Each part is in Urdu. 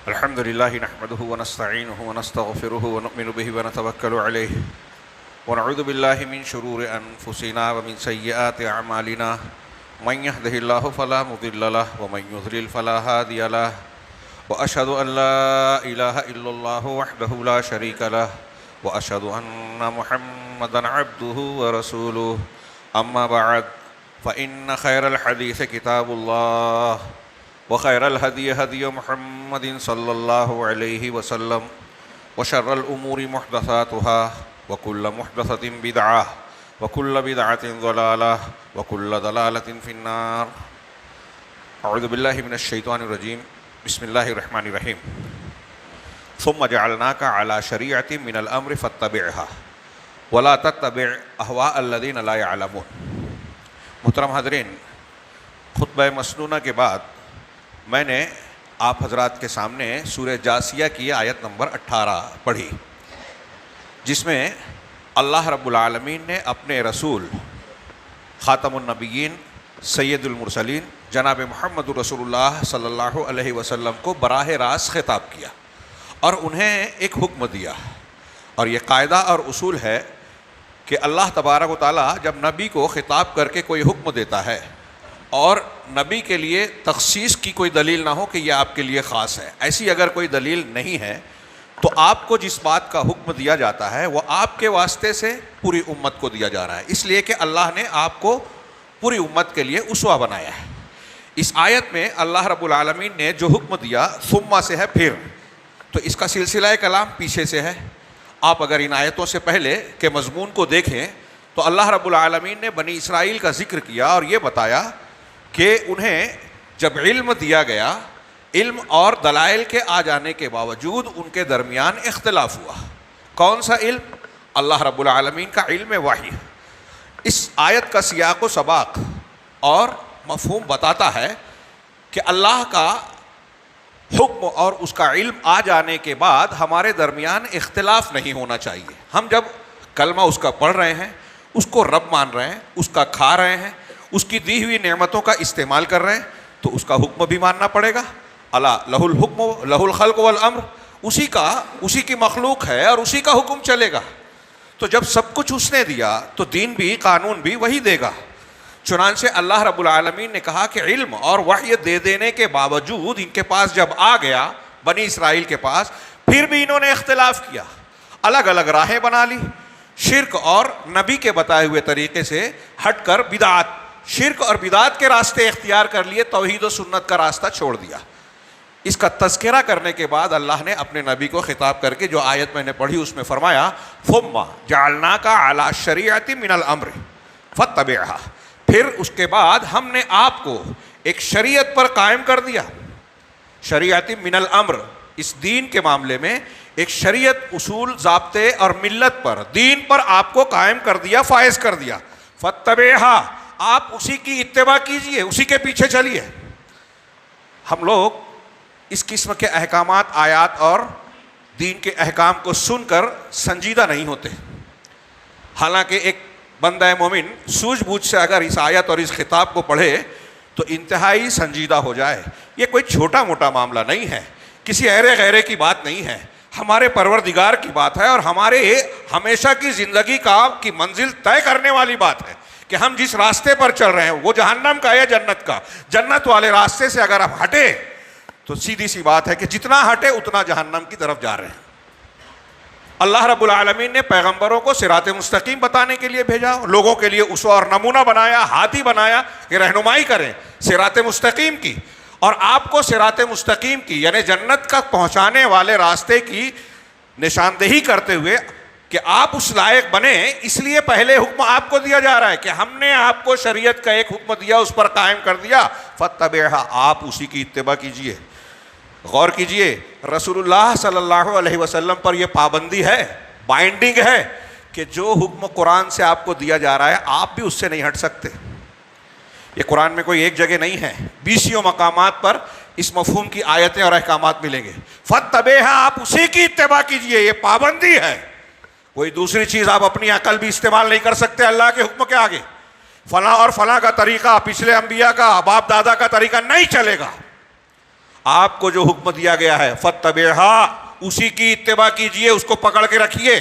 الحمد لله نحمده ونستعينه ونستغفره ونؤمن به ونتوكل عليه ونعوذ بالله من شرور أنفسنا ومن سيئات أعمالنا من يهده الله فلا مضل له ومن يضلل فلا هادي له وأشهد أن لا إله إلا الله وحده لا شريك له وأشهد أن محمدا عبده ورسوله أما بعد فإن خير الحديث كتاب الله وخير الهدي هدي محمد صلى الله عليه وسلم وشر الأمور محدثاتها وكل محدثة بدعة وكل بدعة ضلالة وكل ضلالة في النار. أعوذ بالله من الشيطان الرجيم. بسم الله الرحمن الرحيم. ثم جعلناك على شريعة من الأمر فاتبعها ولا تتبع أهواء الذين لا يعلمون. محترم حاضرین، خطبہ مسنونہ کے بعد میں نے آپ حضرات کے سامنے سورہ جاسیہ کی آیت نمبر 18 پڑھی، جس میں اللہ رب العالمین نے اپنے رسول خاتم النبیین سید المرسلین جناب محمد رسول اللہ صلی اللہ علیہ وسلم کو براہ راست خطاب کیا اور انہیں ایک حکم دیا. اور یہ قاعدہ اور اصول ہے کہ اللہ تبارک و تعالیٰ جب نبی کو خطاب کر کے کوئی حکم دیتا ہے اور نبی کے لیے تخصیص کی کوئی دلیل نہ ہو کہ یہ آپ کے لیے خاص ہے، ایسی اگر کوئی دلیل نہیں ہے تو آپ کو جس بات کا حکم دیا جاتا ہے وہ آپ کے واسطے سے پوری امت کو دیا جا رہا ہے، اس لیے کہ اللہ نے آپ کو پوری امت کے لیے اسوہ بنایا ہے. اس آیت میں اللہ رب العالمین نے جو حکم دیا ثم سے ہے پھر، تو اس کا سلسلہ کلام پیچھے سے ہے. آپ اگر ان آیتوں سے پہلے کے مضمون کو دیکھیں تو اللہ رب العالمین نے بنی اسرائیل کا ذکر کیا اور یہ بتایا کہ انہیں جب علم دیا گیا، علم اور دلائل کے آ جانے کے باوجود ان کے درمیان اختلاف ہوا. کون سا علم؟ اللہ رب العالمین کا علم وحی. اس آیت کا سیاق و سباق اور مفہوم بتاتا ہے کہ اللہ کا حکم اور اس کا علم آ جانے کے بعد ہمارے درمیان اختلاف نہیں ہونا چاہیے. ہم جب کلمہ اس کا پڑھ رہے ہیں، اس کو رب مان رہے ہیں، اس کا کھا رہے ہیں، اس کی دی ہوئی نعمتوں کا استعمال کر رہے ہیں، تو اس کا حکم بھی ماننا پڑے گا. الا لہ الحکم لہ الخلق والامر، اسی کی مخلوق ہے اور اسی کا حکم چلے گا. تو جب سب کچھ اس نے دیا تو دین بھی قانون بھی وہی دے گا. چنانچہ اللہ رب العالمین نے کہا کہ علم اور وحی دے دینے کے باوجود ان کے پاس جب آ گیا، بنی اسرائیل کے پاس، پھر بھی انہوں نے اختلاف کیا، الگ الگ راہیں بنا لی، شرک اور نبی کے بتائے ہوئے طریقے سے ہٹ کر بدعات، شرک اور بدعات کے راستے اختیار کر لیے، توحید و سنت کا راستہ چھوڑ دیا. اس کا تذکرہ کرنے کے بعد اللہ نے اپنے نبی کو خطاب کر کے جو آیت میں نے پڑھی اس میں فرمایا ثم جعلناک علی شریعۃ من الامر فاتبعها، پھر اس کے بعد ہم نے آپ کو ایک شریعت پر قائم کر دیا. شریعت من الامر، اس دین کے معاملے میں ایک شریعت، اصول، ضابطے اور ملت پر، دین پر آپ کو قائم کر دیا، فائز کر دیا. فاتبعها، آپ اسی کی اتباع کیجئے، اسی کے پیچھے چلیے. ہم لوگ اس قسم کے احکامات، آیات اور دین کے احکام کو سن کر سنجیدہ نہیں ہوتے. حالانکہ ایک بندہ مومن سوجھ بوجھ سے اگر اس آیت اور اس خطاب کو پڑھے تو انتہائی سنجیدہ ہو جائے. یہ کوئی چھوٹا موٹا معاملہ نہیں ہے، کسی ایرے غیرے کی بات نہیں ہے، ہمارے پروردگار کی بات ہے اور ہمارے ہمیشہ کی زندگی کی منزل طے کرنے والی بات ہے کہ ہم جس راستے پر چل رہے ہیں وہ جہنم کا یا جنت کا. جنت والے راستے سے اگر ہم ہٹے تو سیدھی سی بات ہے کہ جتنا ہٹے اتنا جہنم کی طرف جا رہے ہیں. اللہ رب العالمین نے پیغمبروں کو صراط مستقیم بتانے کے لیے بھیجا، لوگوں کے لیے اسوہ اور نمونہ بنایا، ہادی بنایا کہ رہنمائی کریں صراط مستقیم کی، اور آپ کو صراط مستقیم کی یعنی جنت کا پہنچانے والے راستے کی نشاندہی کرتے ہوئے کہ آپ اس لائق بنے، اس لیے پہلے حکم آپ کو دیا جا رہا ہے کہ ہم نے آپ کو شریعت کا ایک حکم دیا، اس پر قائم کر دیا. فاتبعها، آپ اسی کی اتباع کیجئے. غور کیجئے، رسول اللہ صلی اللہ علیہ وسلم پر یہ پابندی ہے، بائنڈنگ ہے کہ جو حکم قرآن سے آپ کو دیا جا رہا ہے آپ بھی اس سے نہیں ہٹ سکتے. یہ قرآن میں کوئی ایک جگہ نہیں ہے، 20 مقامات پر اس مفہوم کی آیتیں اور احکامات ملیں گے. فاتبعها، آپ اسی کی اتباع کیجئے، یہ پابندی ہے. کوئی دوسری چیز آپ اپنی عقل بھی استعمال نہیں کر سکتے اللہ کے حکم کے آگے. فلاں اور فلاں کا طریقہ، پچھلے انبیاء کا، باپ دادا کا طریقہ نہیں چلے گا. آپ کو جو حکم دیا گیا ہے فاتبعھا، اسی کی اتباع کیجئے، اس کو پکڑ کے رکھیے.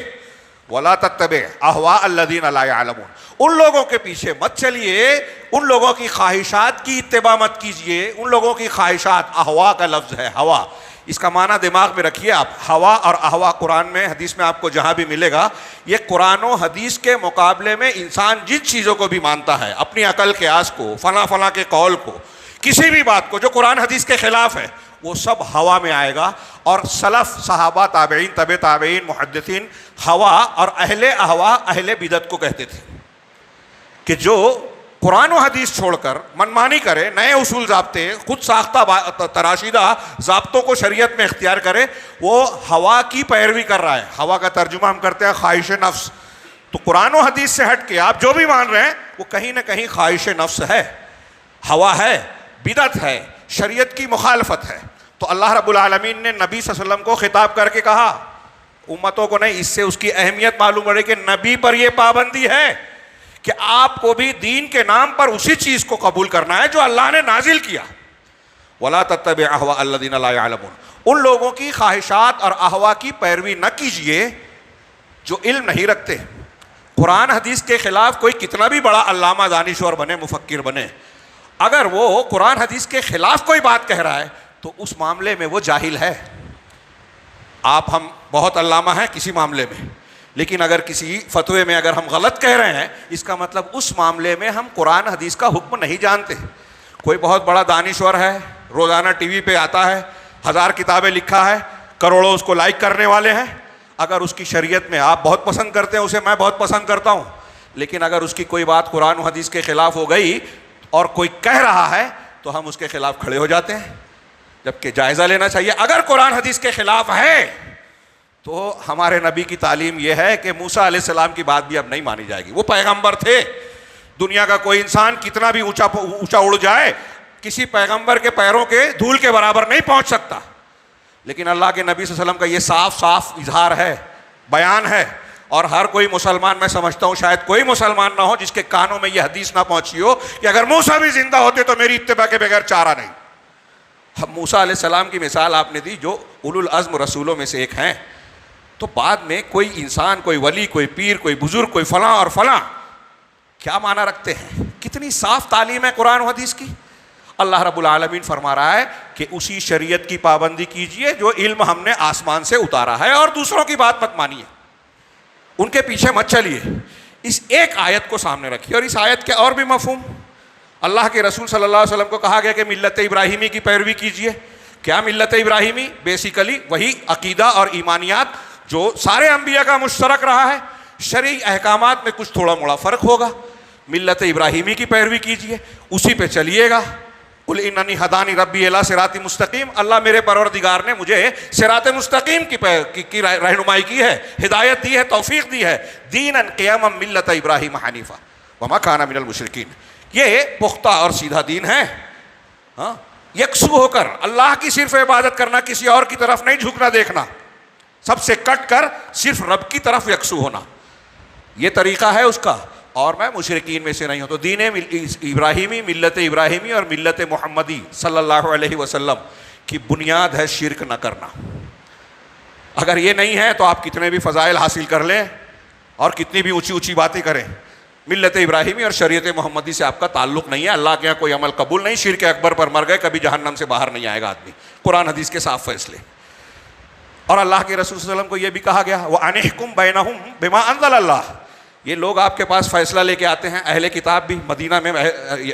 ولا تتبع اہواء الذین لا یعلمون، ان لوگوں کے پیچھے مت چلیے، ان لوگوں کی خواہشات کی اتباع مت کیجئے. ان لوگوں کی خواہشات، اہواء کا لفظ ہے ہوا، اس کا معنی دماغ میں رکھیے آپ. ہوا اور اہواء قرآن میں، حدیث میں آپ کو جہاں بھی ملے گا، یہ قرآن و حدیث کے مقابلے میں انسان جن چیزوں کو بھی مانتا ہے، اپنی عقل کے آس کو، فلاں فلاں کے قول کو، کسی بھی بات کو جو قرآن حدیث کے خلاف ہے، وہ سب ہوا میں آئے گا. اور سلف، صحابہ، تابعین، تبع تابعین، محدثین، ہوا اور اہل اہواء اہل بدعت کو کہتے تھے کہ جو قرآن و حدیث چھوڑ کر منمانی کرے، نئے اصول ضابطے، خود ساختہ تراشیدہ ضابطوں کو شریعت میں اختیار کرے، وہ ہوا کی پیروی کر رہا ہے. ہوا کا ترجمہ ہم کرتے ہیں خواہش نفس. تو قرآن و حدیث سے ہٹ کے آپ جو بھی مان رہے ہیں وہ کہیں نہ کہیں خواہش نفس ہے، ہوا ہے، بدعت ہے، شریعت کی مخالفت ہے. تو اللہ رب العالمین نے نبی صلی اللہ علیہ وسلم کو خطاب کر کے کہا، امتوں کو نہیں، اس سے اس کی اہمیت معلوم پڑے کہ نبی پر یہ پابندی ہے کہ آپ کو بھی دین کے نام پر اسی چیز کو قبول کرنا ہے جو اللہ نے نازل کیا. وَلَا تَتَّبِعْ أَهْوَاءَ الَّذِينَ لَا يَعْلَمُونَ، ان لوگوں کی خواہشات اور اہوا کی پیروی نہ کیجئے جو علم نہیں رکھتے. قرآن حدیث کے خلاف کوئی کتنا بھی بڑا علامہ دانشور بنے، مفکر بنے، اگر وہ قرآن حدیث کے خلاف کوئی بات کہہ رہا ہے تو اس معاملے میں وہ جاہل ہے. آپ ہم بہت علامہ ہیں کسی معاملے میں، لیکن اگر کسی فتوے میں اگر ہم غلط کہہ رہے ہیں، اس کا مطلب اس معاملے میں ہم قرآن حدیث کا حکم نہیں جانتے. کوئی بہت بڑا دانشور ہے، روزانہ ٹی وی پہ آتا ہے، 1000 کتابیں لکھا ہے، کروڑوں اس کو لائک کرنے والے ہیں، اگر اس کی شریعت میں آپ بہت پسند کرتے ہیں اسے، میں بہت پسند کرتا ہوں، لیکن اگر اس کی کوئی بات قرآن و حدیث کے خلاف ہو گئی اور کوئی کہہ رہا ہے تو ہم اس کے خلاف کھڑے ہو جاتے ہیں، جبکہ جائزہ لینا چاہیے. اگر قرآن حدیث کے خلاف ہے تو ہمارے نبی کی تعلیم یہ ہے کہ موسیٰ علیہ السلام کی بات بھی اب نہیں مانی جائے گی. وہ پیغمبر تھے، دنیا کا کوئی انسان کتنا بھی اونچا اڑ جائے کسی پیغمبر کے پیروں کے دھول کے برابر نہیں پہنچ سکتا. لیکن اللہ کے نبی صلی اللہ علیہ وسلم کا یہ صاف صاف اظہار ہے، بیان ہے، اور ہر کوئی مسلمان، میں سمجھتا ہوں شاید کوئی مسلمان نہ ہو جس کے کانوں میں یہ حدیث نہ پہنچی ہو کہ اگر موسیٰ بھی زندہ ہوتے تو میری اتباع کے بغیر چارہ نہیں. موسیٰ علیہ السلام کی مثال آپ نے دی جو اولو العزم رسولوں میں سے ایک ہیں. تو بعد میں کوئی انسان، کوئی ولی، کوئی پیر، کوئی بزرگ، کوئی فلاں اور فلاں کیا معنی رکھتے ہیں؟ کتنی صاف تعلیم ہے قرآن و حدیث کی. اللہ رب العالمین فرما رہا ہے کہ اسی شریعت کی پابندی کیجئے جو علم ہم نے آسمان سے اتارا ہے، اور دوسروں کی بات مت مانیے، ان کے پیچھے مت چلیے. اس ایک آیت کو سامنے رکھیے. اور اس آیت کے اور بھی مفہوم، اللہ کے رسول صلی اللہ علیہ وسلم کو کہا گیا کہ ملت ابراہیمی کی پیروی کیجئے. کیا ملت ابراہیمی؟ بیسیکلی وہی عقیدہ اور ایمانیات جو سارے انبیاء کا مشترک رہا ہے. شرعی احکامات میں کچھ تھوڑا موڑا فرق ہوگا. ملت ابراہیمی کی پیروی کیجئے، اسی پہ چلیے گا. قل اننی ہدانی ربی الی صراط مستقیم، اللہ میرے پروردگار نے مجھے صراط مستقیم کی رہنمائی کی ہے، ہدایت دی ہے، توفیق دی ہے. دینا قیما ملت ابراہیم حنیفا وما کان من المشرکین، یہ پختہ اور سیدھا دین ہے. ہاں، یکسو ہو کر اللہ کی صرف عبادت کرنا، کسی اور کی طرف نہیں جھکنا دیکھنا، سب سے کٹ کر صرف رب کی طرف یکسو ہونا، یہ طریقہ ہے اس کا. اور میں مشرکین میں سے نہیں ہوں. تو دین ابراہیمی، ملت ابراہیمی اور ملت محمدی صلی اللہ علیہ وسلم کی بنیاد ہے شرک نہ کرنا. اگر یہ نہیں ہے تو آپ کتنے بھی فضائل حاصل کر لیں اور کتنی بھی اونچی اونچی باتیں کریں، ملت ابراہیمی اور شریعت محمدی سے آپ کا تعلق نہیں ہے. اللہ کے یہاں کوئی عمل قبول نہیں. شرک اکبر پر مر گئے کبھی جہنم سے باہر نہیں آئے گا آدمی. قرآن حدیث کے صاف فیصلے. اور اللہ کے رسول صلی اللہ علیہ وسلم کو یہ بھی کہا گیا وَأَنِحْكُمْ بَيْنَهُمْ بِمَا أَنزَلَ اللَّهُ. یہ لوگ آپ کے پاس فیصلہ لے کے آتے ہیں، اہل کتاب بھی، مدینہ میں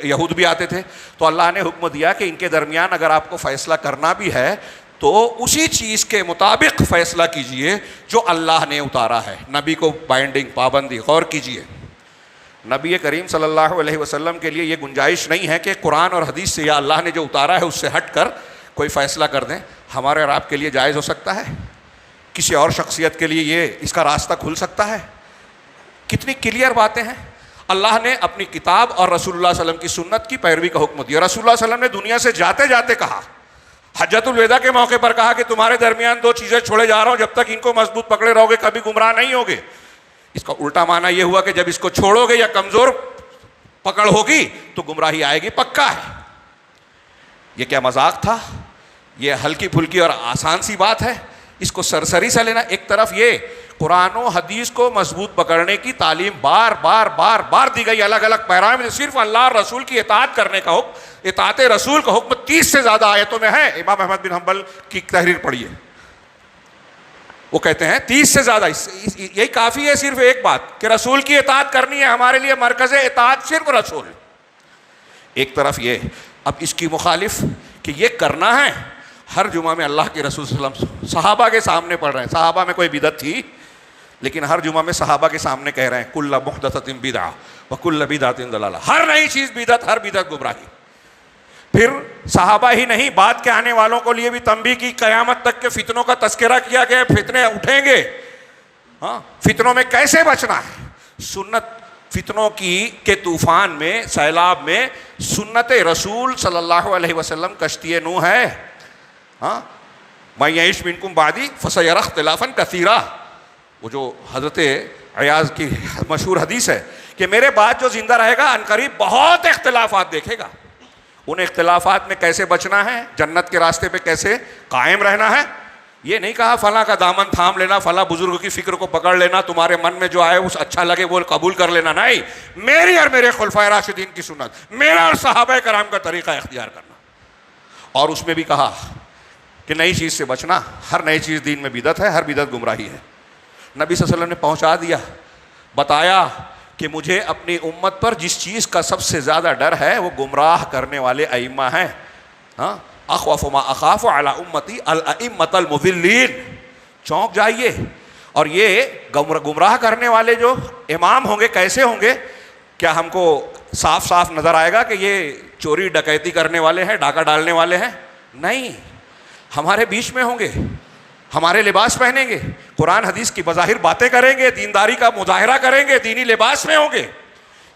یہود بھی آتے تھے، تو اللہ نے حکم دیا کہ ان کے درمیان اگر آپ کو فیصلہ کرنا بھی ہے تو اسی چیز کے مطابق فیصلہ کیجئے جو اللہ نے اتارا ہے. نبی کو بائنڈنگ، پابندی. غور کیجئے، نبی کریم صلی اللہ علیہ وسلم کے لیے یہ گنجائش نہیں ہے کہ قرآن اور حدیث سے یا اللہ نے جو اتارا ہے اس سے ہٹ کر کوئی فیصلہ کر دیں. ہمارے اور آپ کے لیے جائز ہو سکتا ہے، کسی اور شخصیت کے لیے یہ اس کا راستہ کھل سکتا ہے. کتنی کلیئر باتیں ہیں. اللہ نے اپنی کتاب اور رسول اللہ صلی اللہ علیہ وسلم کی سنت کی پیروی کا حکم دیا. رسول اللہ صلی اللہ علیہ وسلم نے دنیا سے جاتے جاتے کہا، حجۃ الوداع کے موقع پر کہا کہ تمہارے درمیان 2 چیزیں چھوڑے جا رہا ہوں، جب تک ان کو مضبوط پکڑے رہو گے کبھی گمراہ نہیں ہوگے. اس کا الٹا معنی یہ ہوا کہ جب اس کو چھوڑو گے یا کمزور پکڑ ہوگی تو گمراہی آئے گی، پکا ہے. یہ کیا مذاق تھا؟ یہ ہلکی پھلکی اور آسان سی بات ہے، اس کو سرسری سا لینا. ایک طرف یہ قرآن و حدیث کو مضبوط پکڑنے کی تعلیم بار بار بار بار دی گئی الگ الگ پیرام میں. صرف اللہ اور رسول کی اطاعت کرنے کا حکم، اطاعت رسول کا حکم 30 سے زیادہ آیتوں میں ہے. امام احمد بن حنبل کی تحریر پڑھیے، وہ کہتے ہیں 30 سے زیادہ. یہی کافی ہے صرف ایک بات کہ رسول کی اطاعت کرنی ہے. ہمارے لیے مرکز اطاعت صرف رسول. ایک طرف یہ، اب اس کی مخالف کہ یہ کرنا ہے. ہر جمعہ میں اللہ کے رسول صلی اللہ علیہ وسلم صحابہ کے سامنے پڑھ رہے ہیں. صحابہ میں کوئی بدعت تھی، لیکن ہر جمعہ میں صحابہ کے سامنے کہہ رہے ہیں کل محدثۃ بدعہ وکل بدعۃ ضلالہ. ہر نئی چیز بدعت، ہر بدعت گمراہی. پھر صحابہ ہی نہیں، بعد کے آنے والوں کو لیے بھی تنبیہ کی. قیامت تک کے فتنوں کا تذکرہ کیا گیا. فتنے اٹھیں گے، ہاں، فتنوں میں کیسے بچنا ہے. سنت فتنوں کے طوفان میں، سیلاب میں سنت رسول صلی اللہ علیہ وسلم کشتی نوح ہے. ہاں، من یعش منکم بعدی فسیری اختلافا کثیرا. وہ جو حضرت عیاض کی مشہور حدیث ہے کہ میرے بعد جو زندہ رہے گا عنقریب بہت اختلافات دیکھے گا. ان اختلافات میں کیسے بچنا ہے، جنت کے راستے پہ کیسے قائم رہنا ہے. یہ نہیں کہا فلاں کا دامن تھام لینا، فلاں بزرگ کی فکر کو پکڑ لینا، تمہارے من میں جو آئے اس اچھا لگے وہ قبول کر لینا. نہیں، میری اور میرے خلفائے راشدین کی سنت، میرا اور صحابہ کرام کا طریقہ اختیار کرنا. اور اس میں بھی کہا کہ نئی چیز سے بچنا. ہر نئی چیز دین میں بدعت ہے، ہر بدعت گمراہی ہے. نبی صلی اللہ علیہ وسلم نے پہنچا دیا، بتایا کہ مجھے اپنی امت پر جس چیز کا سب سے زیادہ ڈر ہے وہ گمراہ کرنے والے ائمہ ہیں. ہاں، اخوف ما اخاف علی امتی الائمۃ المضلین. چونک جائیے. اور یہ گمراہ کرنے والے جو امام ہوں گے کیسے ہوں گے؟ کیا ہم کو صاف صاف نظر آئے گا کہ یہ چوری ڈکیتی کرنے والے ہیں، ڈاکہ ڈالنے والے ہیں؟ نہیں، ہمارے بیچ میں ہوں گے، ہمارے لباس پہنیں گے، قرآن حدیث کی بظاہر باتیں کریں گے، دینداری کا مظاہرہ کریں گے، دینی لباس میں ہوں گے.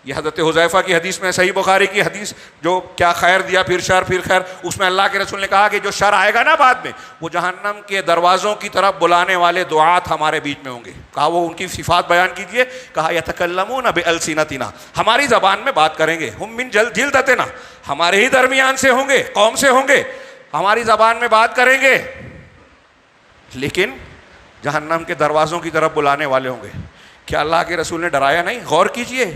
یہ حضرت حذیفہ کی حدیث میں، صحیح بخاری کی حدیث، جو کیا خیر دیا پھر شر پھر خیر، اس میں اللہ کے رسول نے کہا کہ جو شر آئے گا نا بعد میں، وہ جہنم کے دروازوں کی طرف بلانے والے دعات ہمارے بیچ میں ہوں گے. کہا وہ ان کی صفات بیان کیجئے. کہا یتکلمون بألسنتنا، ہماری زبان میں بات کریں گے. ہم من جلدتنا، ہمارے ہی درمیان سے ہوں گے، قوم سے ہوں گے، ہماری زبان میں بات کریں گے، لیکن جہنم کے دروازوں کی طرف بلانے والے ہوں گے. کیا اللہ کے رسول نے ڈرایا نہیں؟ غور کیجئے،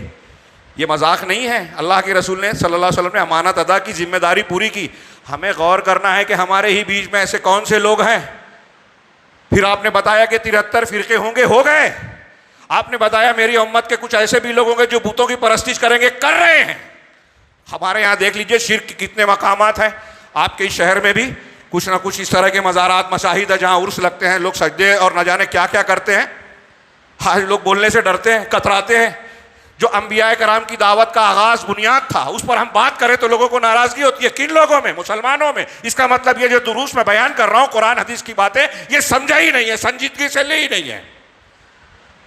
یہ مذاق نہیں ہے. اللہ کے رسول نے صلی اللہ علیہ وسلم نے امانت ادا کی، ذمہ داری پوری کی. ہمیں غور کرنا ہے کہ ہمارے ہی بیچ میں ایسے کون سے لوگ ہیں. پھر آپ نے بتایا کہ 73 فرقے ہوں گے، ہو گئے. آپ نے بتایا میری امت کے کچھ ایسے بھی لوگ ہوں گے جو بتوں کی پرستش کریں گے، کر رہے ہیں. ہمارے یہاں دیکھ لیجئے شرک کے کتنے مقامات ہیں. آپ کے شہر میں بھی کچھ نہ کچھ اس طرح کے مزارات، مشاہد ہے جہاں عرس لگتے ہیں، لوگ سجدے اور نہ جانے کیا کیا کرتے ہیں. آج لوگ بولنے سے ڈرتے ہیں، کتراتے ہیں. جو انبیاء کرام کی دعوت کا آغاز بنیاد تھا، اس پر ہم بات کریں تو لوگوں کو ناراضگی ہوتی ہے. کن لوگوں میں؟ مسلمانوں میں. اس کا مطلب یہ جو دروس میں بیان کر رہا ہوں قرآن حدیث کی باتیں، یہ سمجھا ہی نہیں ہے، سنجیدگی سے لے ہی نہیں ہے.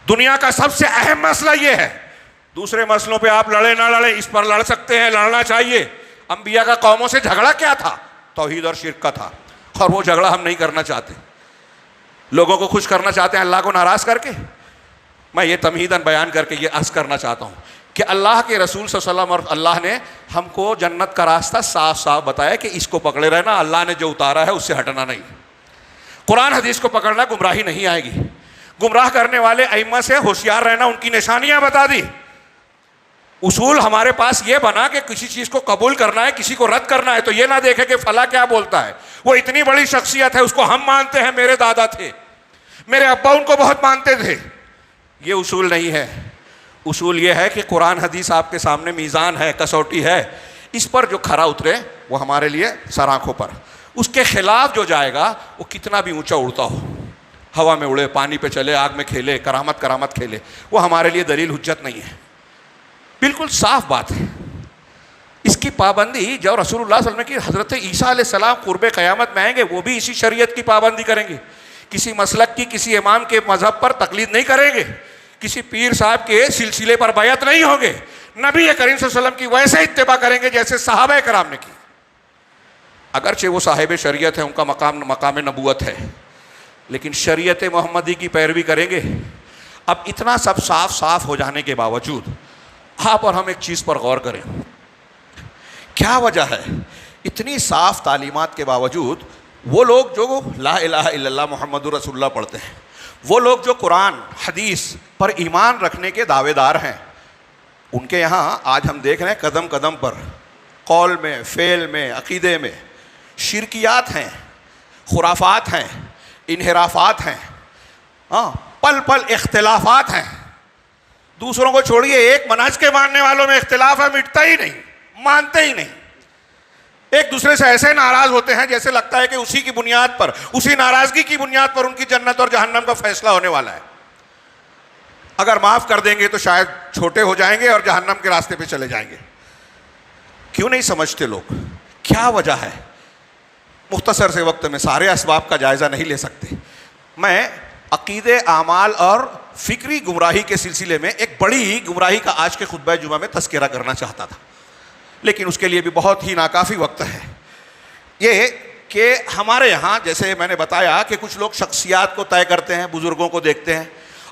دنیا کا سب سے اہم مسئلہ یہ ہے. دوسرے مسئلوں پہ آپ لڑے نہ لڑے، اس پر لڑ سکتے ہیں، لڑنا چاہیے. انبیاء کا قوموں سے جھگڑا کیا تھا؟ توحید اور شرک کا تھا. اور وہ جھگڑا ہم نہیں کرنا چاہتے. لوگوں کو خوش کرنا چاہتے ہیں اللہ کو ناراض کر کے. میں یہ تمہیداً بیان کر کے یہ عرض کرنا چاہتا ہوں کہ اللہ کے رسول صلی اللہ علیہ وسلم اور اللہ نے ہم کو جنت کا راستہ صاف صاف بتایا کہ اس کو پکڑے رہنا. اللہ نے جو اتارا ہے اس سے ہٹنا نہیں. قرآن حدیث کو پکڑنا، گمراہی نہیں آئے گی. گمراہ کرنے والے ائمہ سے ہوشیار رہنا، ان کی نشانیاں بتا دی. اصول ہمارے پاس یہ بنا کہ کسی چیز کو قبول کرنا ہے، کسی کو رد کرنا ہے تو یہ نہ دیکھے کہ فلاں کیا بولتا ہے، وہ اتنی بڑی شخصیت ہے، اس کو ہم مانتے ہیں، میرے دادا تھے، میرے ابا ان کو بہت مانتے تھے. یہ اصول نہیں ہے. اصول یہ ہے کہ قرآن حدیث آپ کے سامنے میزان ہے، کسوٹی ہے. اس پر جو کھرا اترے وہ ہمارے لیے سر آنکھوں پر. اس کے خلاف جو جائے گا وہ کتنا بھی اونچا اڑتا ہو، ہوا میں اڑے، پانی پہ چلے، آگ میں کھیلے، کرامت کھیلے، وہ ہمارے لیے دلیل حجت نہیں ہے. بالکل صاف بات ہے. اس کی پابندی جو رسول اللہ صلی اللہ علیہ وسلم کی حضرت عیسیٰ علیہ السلام قرب قیامت میں آئیں گے، وہ بھی اسی شریعت کی پابندی کریں گے. کسی مسلک کی، کسی امام کے مذہب پر تقلید نہیں کریں گے، کسی پیر صاحب کے سلسلے پر بیعت نہیں ہوں گے. نبی کریم صلی اللہ علیہ وسلم کی ویسے اتباع کریں گے جیسے صحابہ کرام نے کی. اگرچہ وہ صاحب شریعت ہے، ان کا مقام نبوت ہے، لیکن شریعت محمدی کی پیروی کریں گے. اب اتنا سب صاف ہو جانے کے باوجود آپ اور ہم ایک چیز پر غور کریں. کیا وجہ ہے اتنی صاف تعلیمات کے باوجود وہ لوگ جو لا الہ الا اللہ محمد رسول اللہ پڑھتے ہیں، وہ لوگ جو قرآن حدیث پر ایمان رکھنے کے دعوے دار ہیں، ان کے یہاں آج ہم دیکھ رہے ہیں قدم قدم پر قول میں، فعل میں، عقیدے میں شرکیات ہیں، خرافات ہیں، انحرافات ہیں، پل پل اختلافات ہیں. دوسروں کو چھوڑیے، ایک منہج کے ماننے والوں میں اختلاف ہے، مٹتا ہی نہیں، مانتے ہی نہیں. ایک دوسرے سے ایسے ناراض ہوتے ہیں جیسے لگتا ہے کہ اسی کی بنیاد پر، اسی ناراضگی کی بنیاد پر ان کی جنت اور جہنم کا فیصلہ ہونے والا ہے. اگر معاف کر دیں گے تو شاید چھوٹے ہو جائیں گے اور جہنم کے راستے پہ چلے جائیں گے. کیوں نہیں سمجھتے لوگ؟ کیا وجہ ہے؟ مختصر سے وقت میں سارے اسباب کا جائزہ نہیں لے سکتے. میں عقیدے، اعمال اور فکری گمراہی کے سلسلے میں ایک بڑی گمراہی کا آج کے خطبہ جمعہ میں تذکرہ کرنا چاہتا تھا، لیکن اس کے لیے بھی بہت ہی ناکافی وقت ہے. یہ کہ ہمارے یہاں جیسے میں نے بتایا کہ کچھ لوگ شخصیات کو طے کرتے ہیں، بزرگوں کو دیکھتے ہیں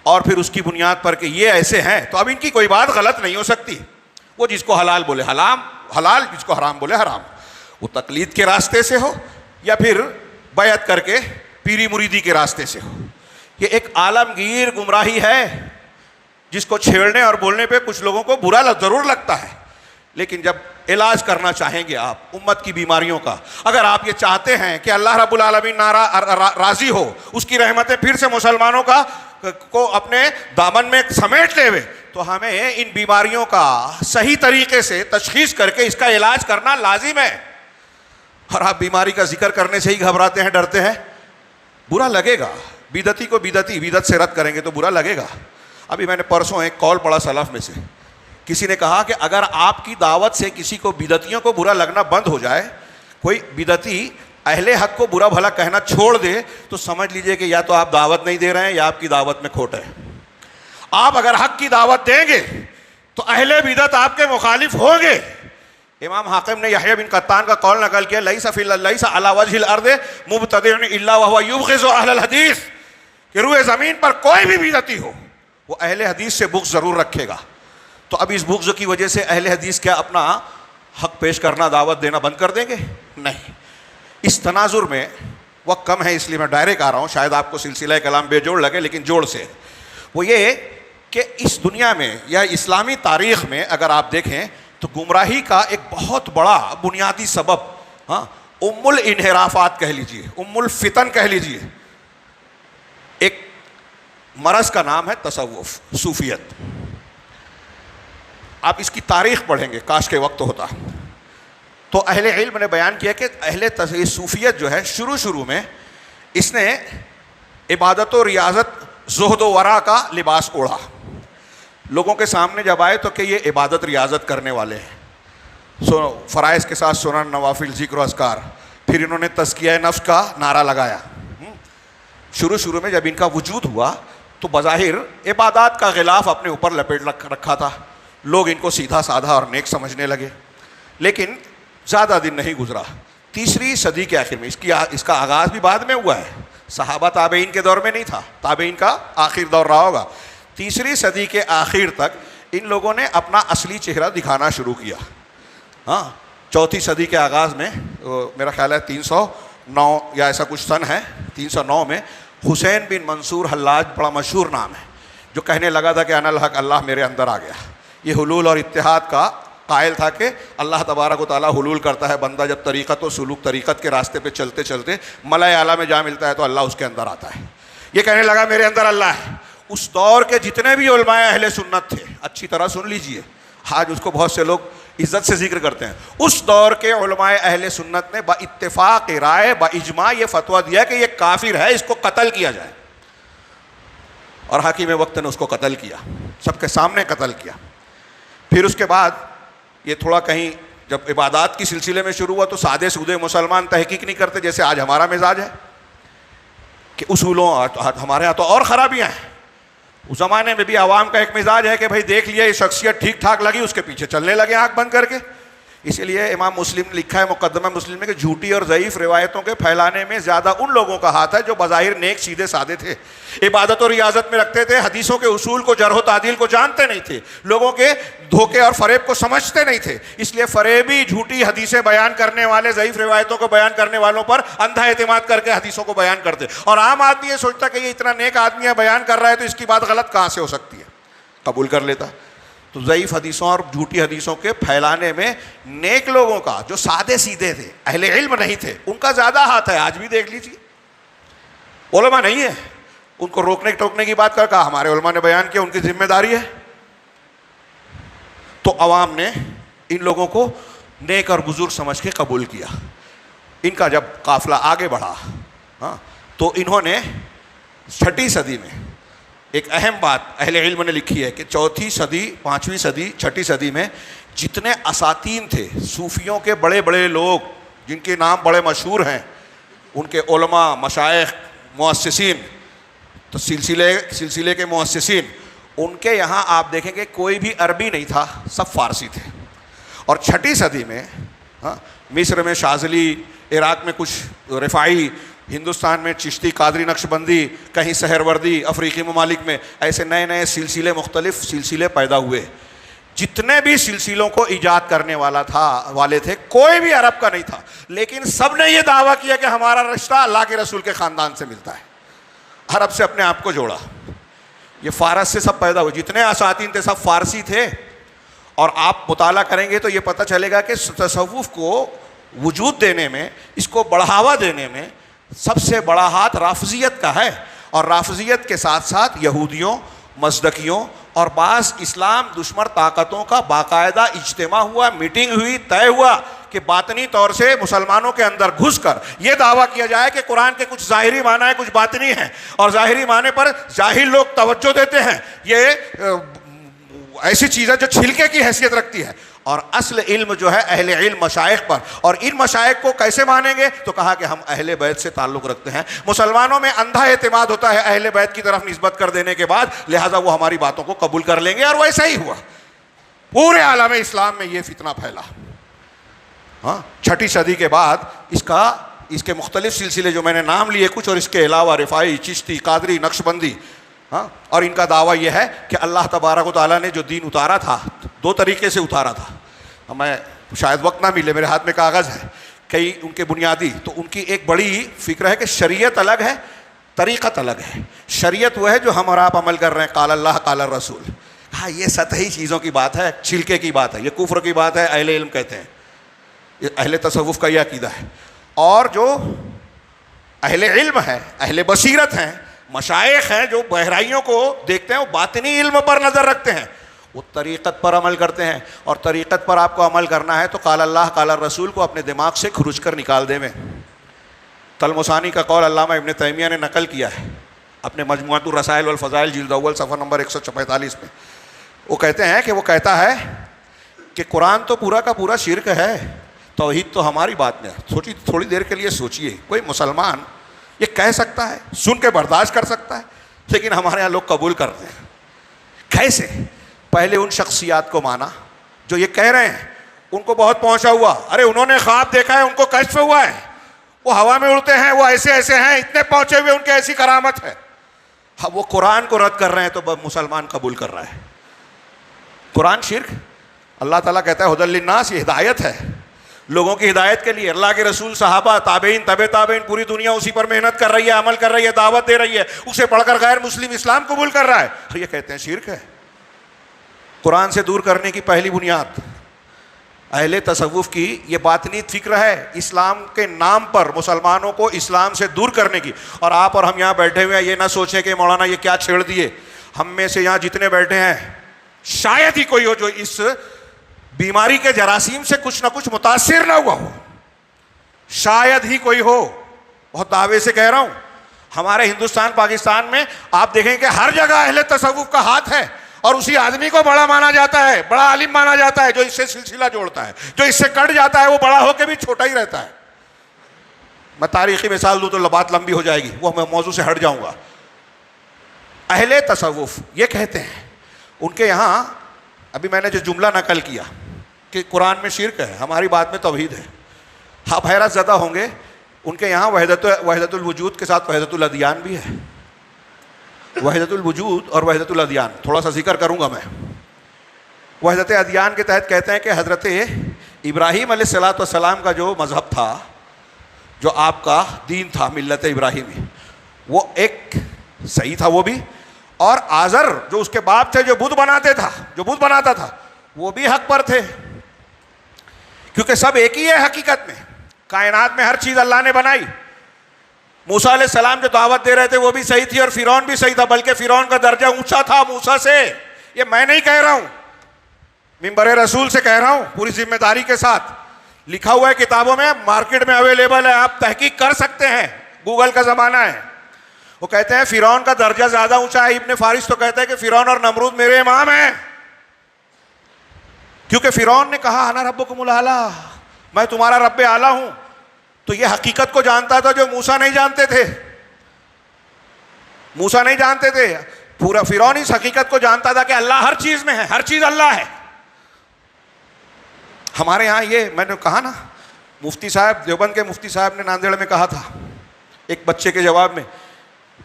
اور پھر اس کی بنیاد پر کہ یہ ایسے ہیں تو اب ان کی کوئی بات غلط نہیں ہو سکتی. وہ جس کو حلال بولے حلال، جس کو حرام بولے حرام، وہ تقلید کے راستے سے ہو یا پھر بیعت کر کے پیری مریدی کے راستے سے ہو. یہ ایک عالمگیر گمراہی ہے جس کو چھیڑنے اور بولنے پہ کچھ لوگوں کو برا ضرور لگتا ہے، لیکن جب علاج کرنا چاہیں گے آپ امت کی بیماریوں کا، اگر آپ یہ چاہتے ہیں کہ اللہ رب العالمین راضی ہو، اس کی رحمتیں پھر سے مسلمانوں کو اپنے دامن میں سمیٹ لے ہوئے، تو ہمیں ان بیماریوں کا صحیح طریقے سے تشخیص کر کے اس کا علاج کرنا لازم ہے. اور آپ بیماری کا ذکر کرنے سے ہی گھبراتے ہیں، ڈرتے ہیں. برا لگے گا، بدعتی کو بدعت سے رد کریں گے تو برا لگے گا. ابھی میں نے پرسوں ایک قول پڑھا سلف میں سے، کسی نے کہا کہ اگر آپ کی دعوت سے کسی کو بدعتیوں کو برا لگنا بند ہو جائے، کوئی بدعتی اہل حق کو برا بھلا کہنا چھوڑ دے، تو سمجھ لیجئے کہ یا تو آپ دعوت نہیں دے رہے ہیں یا آپ کی دعوت میں کھوٹ ہے. آپ اگر حق کی دعوت دیں گے تو اہل بدعت آپ کے مخالف ہوں گے. امام حاکم نے یحییٰ بن قطان کا قول نقل کیا، لیس علی وجہ الارض مبتدع الا وهو یبغض اہل الحدیث، کہ روئے زمین پر کوئی بھی بدعتی ہو وہ اہل حدیث سے بغض ضرور رکھے گا. تو اب اس بغض کی وجہ سے اہل حدیث کیا اپنا حق پیش کرنا، دعوت دینا بند کر دیں گے؟ نہیں. اس تناظر میں وقت کم ہے اس لیے میں ڈائریکٹ آ رہا ہوں، شاید آپ کو سلسلہ کلام بے جوڑ لگے لیکن جوڑ سے. وہ یہ کہ اس دنیا میں یا اسلامی تاریخ میں اگر آپ دیکھیں تو گمراہی کا ایک بہت بڑا بنیادی سبب ام الانحرافات کہہ لیجئے، ام الفتن کہہ لیجئے، ایک مرض کا نام ہے تصوف، صوفیت. آپ اس کی تاریخ پڑھیں گے، کاش کے وقت ہوتا. تو اہل علم نے بیان کیا کہ صوفیت جو ہے شروع میں اس نے عبادت و ریاضت، زہد و ورع کا لباس اوڑھا. لوگوں کے سامنے جب آئے تو کہ یہ عبادت ریاضت کرنے والے ہیں، فرائض کے ساتھ سنن، نوافل، ذکر و اذکار. پھر انہوں نے تزکیہ نفس کا نعرہ لگایا. شروع میں جب ان کا وجود ہوا تو بظاہر عبادات کا غلاف اپنے اوپر لپیٹ رکھا تھا، لوگ ان کو سیدھا سادھا اور نیک سمجھنے لگے. لیکن زیادہ دن نہیں گزرا، تیسری صدی کے آخر میں، اس کا آغاز بھی بعد میں ہوا ہے، صحابہ تابعین کے دور میں نہیں تھا، تابعین کا آخر دور رہا ہوگا. تیسری صدی کے آخر تک ان لوگوں نے اپنا اصلی چہرہ دکھانا شروع کیا. چوتھی صدی کے آغاز میں، میرا خیال ہے 309 یا ایسا کچھ سن ہے، 309 میں حسین بن منصور حلاج، بڑا مشہور نام ہے، جو کہنے لگا تھا کہ انا الحق، اللہ میرے اندر آ گیا. یہ حلول اور اتحاد کا قائل تھا کہ اللہ تبارک و تعالیٰ حلول کرتا ہے، بندہ جب طریقت و سلوک طریقت کے راستے پہ چلتے چلتے ملائے اعلیٰ میں جا ملتا ہے تو اللہ اس کے اندر آتا ہے. یہ کہنے لگا میرے اندر اللہ ہے. اس دور کے جتنے بھی علماء اہل سنت تھے، اچھی طرح سن لیجئے، آج اس کو بہت سے لوگ عزت سے ذکر کرتے ہیں، اس دور کے علماء اہل سنت نے با اتفاق رائے، با اجماع یہ فتویٰ دیا کہ یہ کافر ہے، اس کو قتل کیا جائے. اور حاکم وقت نے اس کو قتل کیا، سب کے سامنے قتل کیا. پھر اس کے بعد یہ تھوڑا کہیں جب عبادات کی سلسلے میں شروع ہوا تو سادے سودے مسلمان تحقیق نہیں کرتے جیسے آج ہمارا مزاج ہے کہ اصولوں، ہمارے ہاں تو اور خرابیاں ہیں. اس زمانے میں بھی عوام کا ایک مزاج ہے کہ بھائی دیکھ لیا یہ شخصیت ٹھیک ٹھاک لگی، اس کے پیچھے چلنے لگے آنکھ بند کر کے. اسی لیے امام مسلم نے لکھا ہے مقدمہ مسلم میں کہ جھوٹی اور ضعیف روایتوں کے پھیلانے میں زیادہ ان لوگوں کا ہاتھ ہے جو بظاہر نیک سیدھے سادے تھے، عبادت اور ریاضت میں رکھتے تھے، حدیثوں کے اصول کو، جرح و تعدیل کو جانتے نہیں تھے، لوگوں کے دھوکے اور فریب کو سمجھتے نہیں تھے، اس لیے فریبی جھوٹی حدیثیں بیان کرنے والے، ضعیف روایتوں کو بیان کرنے والوں پر اندھا اعتماد کر کے حدیثوں کو بیان کرتے، اور عام آدمی یہ سوچتا کہ یہ اتنا نیک آدمی ہے بیان کر رہا ہے تو اس کی بات غلط کہاں سے ہو سکتی ہے، قبول کر لیتا۔ تو ضعیف حدیثوں اور جھوٹی حدیثوں کے پھیلانے میں نیک لوگوں کا، جو سادے سیدھے تھے، اہل علم نہیں تھے، ان کا زیادہ ہاتھ ہے۔ آج بھی دیکھ لیجیے، علماء نہیں ہے، ان کو روکنے ٹوکنے کی بات کر کہا ہمارے علماء نے بیان کیا، ان کی ذمہ داری ہے۔ تو عوام نے ان لوگوں کو نیک اور بزرگ سمجھ کے قبول کیا۔ ان کا جب قافلہ آگے بڑھا تو انہوں نے 6 صدی میں ایک اہم بات اہل علم نے لکھی ہے کہ 4 صدی، 5ویں صدی، 6 صدی میں جتنے اساطین تھے، صوفیوں کے بڑے بڑے لوگ جن کے نام بڑے مشہور ہیں، ان کے علماء، مشائخ، مؤسسین، تو سلسلے کے مؤسسین، ان کے یہاں آپ دیکھیں گے کوئی بھی عربی نہیں تھا، سب فارسی تھے۔ اور 6 صدی میں مصر میں شاذلی، عراق میں کچھ رفاعی، ہندوستان میں چشتی، قادری، نقشبندی، کہیں سہروردی، افریقی ممالک میں ایسے نئے نئے سلسلے، مختلف سلسلے پیدا ہوئے۔ جتنے بھی سلسلوں کو ایجاد کرنے والے تھے، کوئی بھی عرب کا نہیں تھا، لیکن سب نے یہ دعویٰ کیا کہ ہمارا رشتہ اللہ کے رسول کے خاندان سے ملتا ہے۔ عرب سے اپنے آپ کو جوڑا، یہ فارس سے سب پیدا ہوئے، جتنے اساطین تھے سب فارسی تھے۔ اور آپ مطالعہ کریں گے تو یہ پتہ چلے گا کہ تصوف کو وجود دینے میں، اس کو بڑھاوا دینے میں سب سے بڑا ہاتھ رافضیت کا ہے، اور رافضیت کے ساتھ ساتھ یہودیوں، مزدکیوں اور بعض اسلام دشمن طاقتوں کا باقاعدہ اجتماع ہوا، میٹنگ ہوئی، طے ہوا کہ باطنی طور سے مسلمانوں کے اندر گھس کر یہ دعویٰ کیا جائے کہ قرآن کے کچھ ظاہری معنی ہیں، کچھ باطنی ہیں، اور ظاہری معنی پر جاہل لوگ توجہ دیتے ہیں، یہ ایسی چیز ہے جو چھلکے کی حیثیت رکھتی ہے، اور اصل علم جو ہے اہل علم مشائخ پر۔ اور ان مشائخ کو کیسے مانیں گے؟ تو کہا کہ ہم اہل بیت سے تعلق رکھتے ہیں۔ مسلمانوں میں اندھا اعتماد ہوتا ہے اہل بیت کی طرف نسبت کر دینے کے بعد، لہٰذا وہ ہماری باتوں کو قبول کر لیں گے، اور ویسا ہی ہوا۔ پورے عالم اسلام میں یہ فتنہ پھیلا۔ 6 صدی کے بعد اس کے مختلف سلسلے جو میں نے نام لیے کچھ، اور اس کے علاوہ رفاعی، چشتی، قادری، نقشبندی، اور ان کا دعویٰ یہ ہے کہ اللہ تبارک و تعالیٰ نے جو دین اتارا تھا 2 طریقے سے اتارا تھا۔ میں شاید وقت نہ ملے، میرے ہاتھ میں کاغذ ہے، کئی ان کے بنیادی، تو ان کی ایک بڑی فکر ہے کہ شریعت الگ ہے، طریقت الگ ہے۔ شریعت وہ ہے جو ہم اور آپ عمل کر رہے ہیں، قال اللہ قال الرسول۔ ہاں، یہ سطحی چیزوں کی بات ہے، چھلکے کی بات ہے، یہ کفر کی بات ہے، اہل علم کہتے ہیں، یہ اہل تصوف کا یہ عقیدہ ہے۔ اور جو اہل علم ہے، اہل بصیرت ہیں، مشائخ ہیں، جو گہرائیوں کو دیکھتے ہیں، وہ باطنی علم پر نظر رکھتے ہیں، وہ طریقت پر عمل کرتے ہیں۔ اور طریقت پر آپ کو عمل کرنا ہے تو قال اللہ قال الرسول کو اپنے دماغ سے کھرچ کر نکال دے میں۔ تلمسانی کا قول علامہ ابن تیمیہ نے نقل کیا ہے اپنے مجموعۃ الرسائل والفضائل جلد اول صفحہ نمبر 145 میں۔ وہ کہتے ہیں کہ وہ کہتا ہے کہ قرآن تو پورا کا پورا شرک ہے، توحید تو ہماری بات میں ہے۔ تھوڑی دیر کے لیے سوچئے، کوئی مسلمان یہ کہہ سکتا ہے، سن کے برداشت کر سکتا ہے، لیکن ہمارے یہاں لوگ قبول کرتے ہیں۔ کیسے؟ پہلے ان شخصیات کو مانا جو یہ کہہ رہے ہیں، ان کو بہت پہنچا ہوا، ارے انہوں نے خواب دیکھا ہے، ان کو کشف ہوا ہے، وہ ہوا میں اڑتے ہیں، وہ ایسے ایسے ہیں، اتنے پہنچے ہوئے، ان کے ایسی کرامت ہے۔ اب وہ قرآن کو رد کر رہے ہیں تو مسلمان قبول کر رہا ہے۔ قرآن شرک؟ اللہ تعالیٰ کہتا ہے ہدی للناس، یہ ہدایت ہے لوگوں کی ہدایت کے لیے۔ اللہ کے رسول، صحابہ، تابعین، تبع تابعین، پوری دنیا اسی پر محنت کر رہی ہے، عمل کر رہی ہے، دعوت دے رہی ہے، اسے پڑھ کر غیر مسلم اسلام قبول کر رہا ہے، اور یہ کہتے ہیں شرک ہے۔ قرآن سے دور کرنے کی پہلی بنیاد اہل تصوف کی یہ باطنی فکر ہے، اسلام کے نام پر مسلمانوں کو اسلام سے دور کرنے کی۔ اور آپ اور ہم یہاں بیٹھے ہوئے ہیں، یہ نہ سوچیں کہ مولانا یہ کیا چھیڑ دیے۔ ہم میں سے یہاں جتنے بیٹھے ہیں، شاید ہی کوئی ہو جو اس بیماری کے جراثیم سے کچھ نہ کچھ متاثر نہ ہوا ہو، شاید ہی کوئی ہو۔ بہت دعوے سے کہہ رہا ہوں، ہمارے ہندوستان پاکستان میں آپ دیکھیں کہ ہر جگہ اہل تصوف کا ہاتھ ہے، اور اسی آدمی کو بڑا مانا جاتا ہے، بڑا عالم مانا جاتا ہے، جو اس سے سلسلہ جوڑتا ہے، جو اس سے کٹ جاتا ہے وہ بڑا ہو کے بھی چھوٹا ہی رہتا ہے۔ میں تاریخی مثال دوں تو بات لمبی ہو جائے گی، وہ میں موضوع سے ہٹ جاؤں گا۔ اہل تصوف یہ کہتے ہیں، ان کے یہاں ابھی میں نے جو جملہ نقل کیا کہ قرآن میں شرک ہے، ہماری بات میں توحید ہے. آپ حیرت زدہ ہوں گے، ان کے یہاں وحدت الوجود کے ساتھ وحدت الادیان بھی ہے. وحدت الوجود اور وحدت الادیان تھوڑا سا ذکر کروں گا میں. وحدت ادیان کے تحت کہتے ہیں کہ حضرت ابراہیم علیہ السلام کا جو مذہب تھا، جو آپ کا دین تھا ملت ابراہیمی، وہ ایک صحیح تھا وہ بھی، اور آزر جو اس کے باپ تھے جو بدھ بناتا تھا وہ بھی حق پر تھے، کیونکہ سب ایک ہی ہے حقیقت میں. کائنات میں ہر چیز اللہ نے بنائی. موسیٰ علیہ السلام جو دعوت دے رہے تھے وہ بھی صحیح تھی، اور فرعون بھی صحیح تھا، بلکہ فرعون کا درجہ اونچا تھا موسیٰ سے. یہ میں نہیں کہہ رہا ہوں، منبر رسول سے کہہ رہا ہوں پوری ذمہ داری کے ساتھ. لکھا ہوا ہے کتابوں میں، مارکیٹ میں اویلیبل ہے، آپ تحقیق کر سکتے ہیں، گوگل کا زمانہ ہے. وہ کہتے ہیں فرعون کا درجہ زیادہ اونچا ہے. ابن فارس تو کہتا ہے کہ فرعون اور نمرود میرے امام ہیں، کیونکہ فرعون نے کہا انا ربکم الاعلی، میں تمہارا رب اعلیٰ ہوں. تو یہ حقیقت کو جانتا تھا جو موسیٰ نہیں جانتے تھے. پورا فرعون اس حقیقت کو جانتا تھا کہ اللہ ہر چیز میں ہے، ہر چیز اللہ ہے. ہمارے ہاں یہ میں نے کہا نا، مفتی صاحب دیوبند کے مفتی صاحب نے ناندیڑ میں کہا تھا ایک بچے کے جواب میں.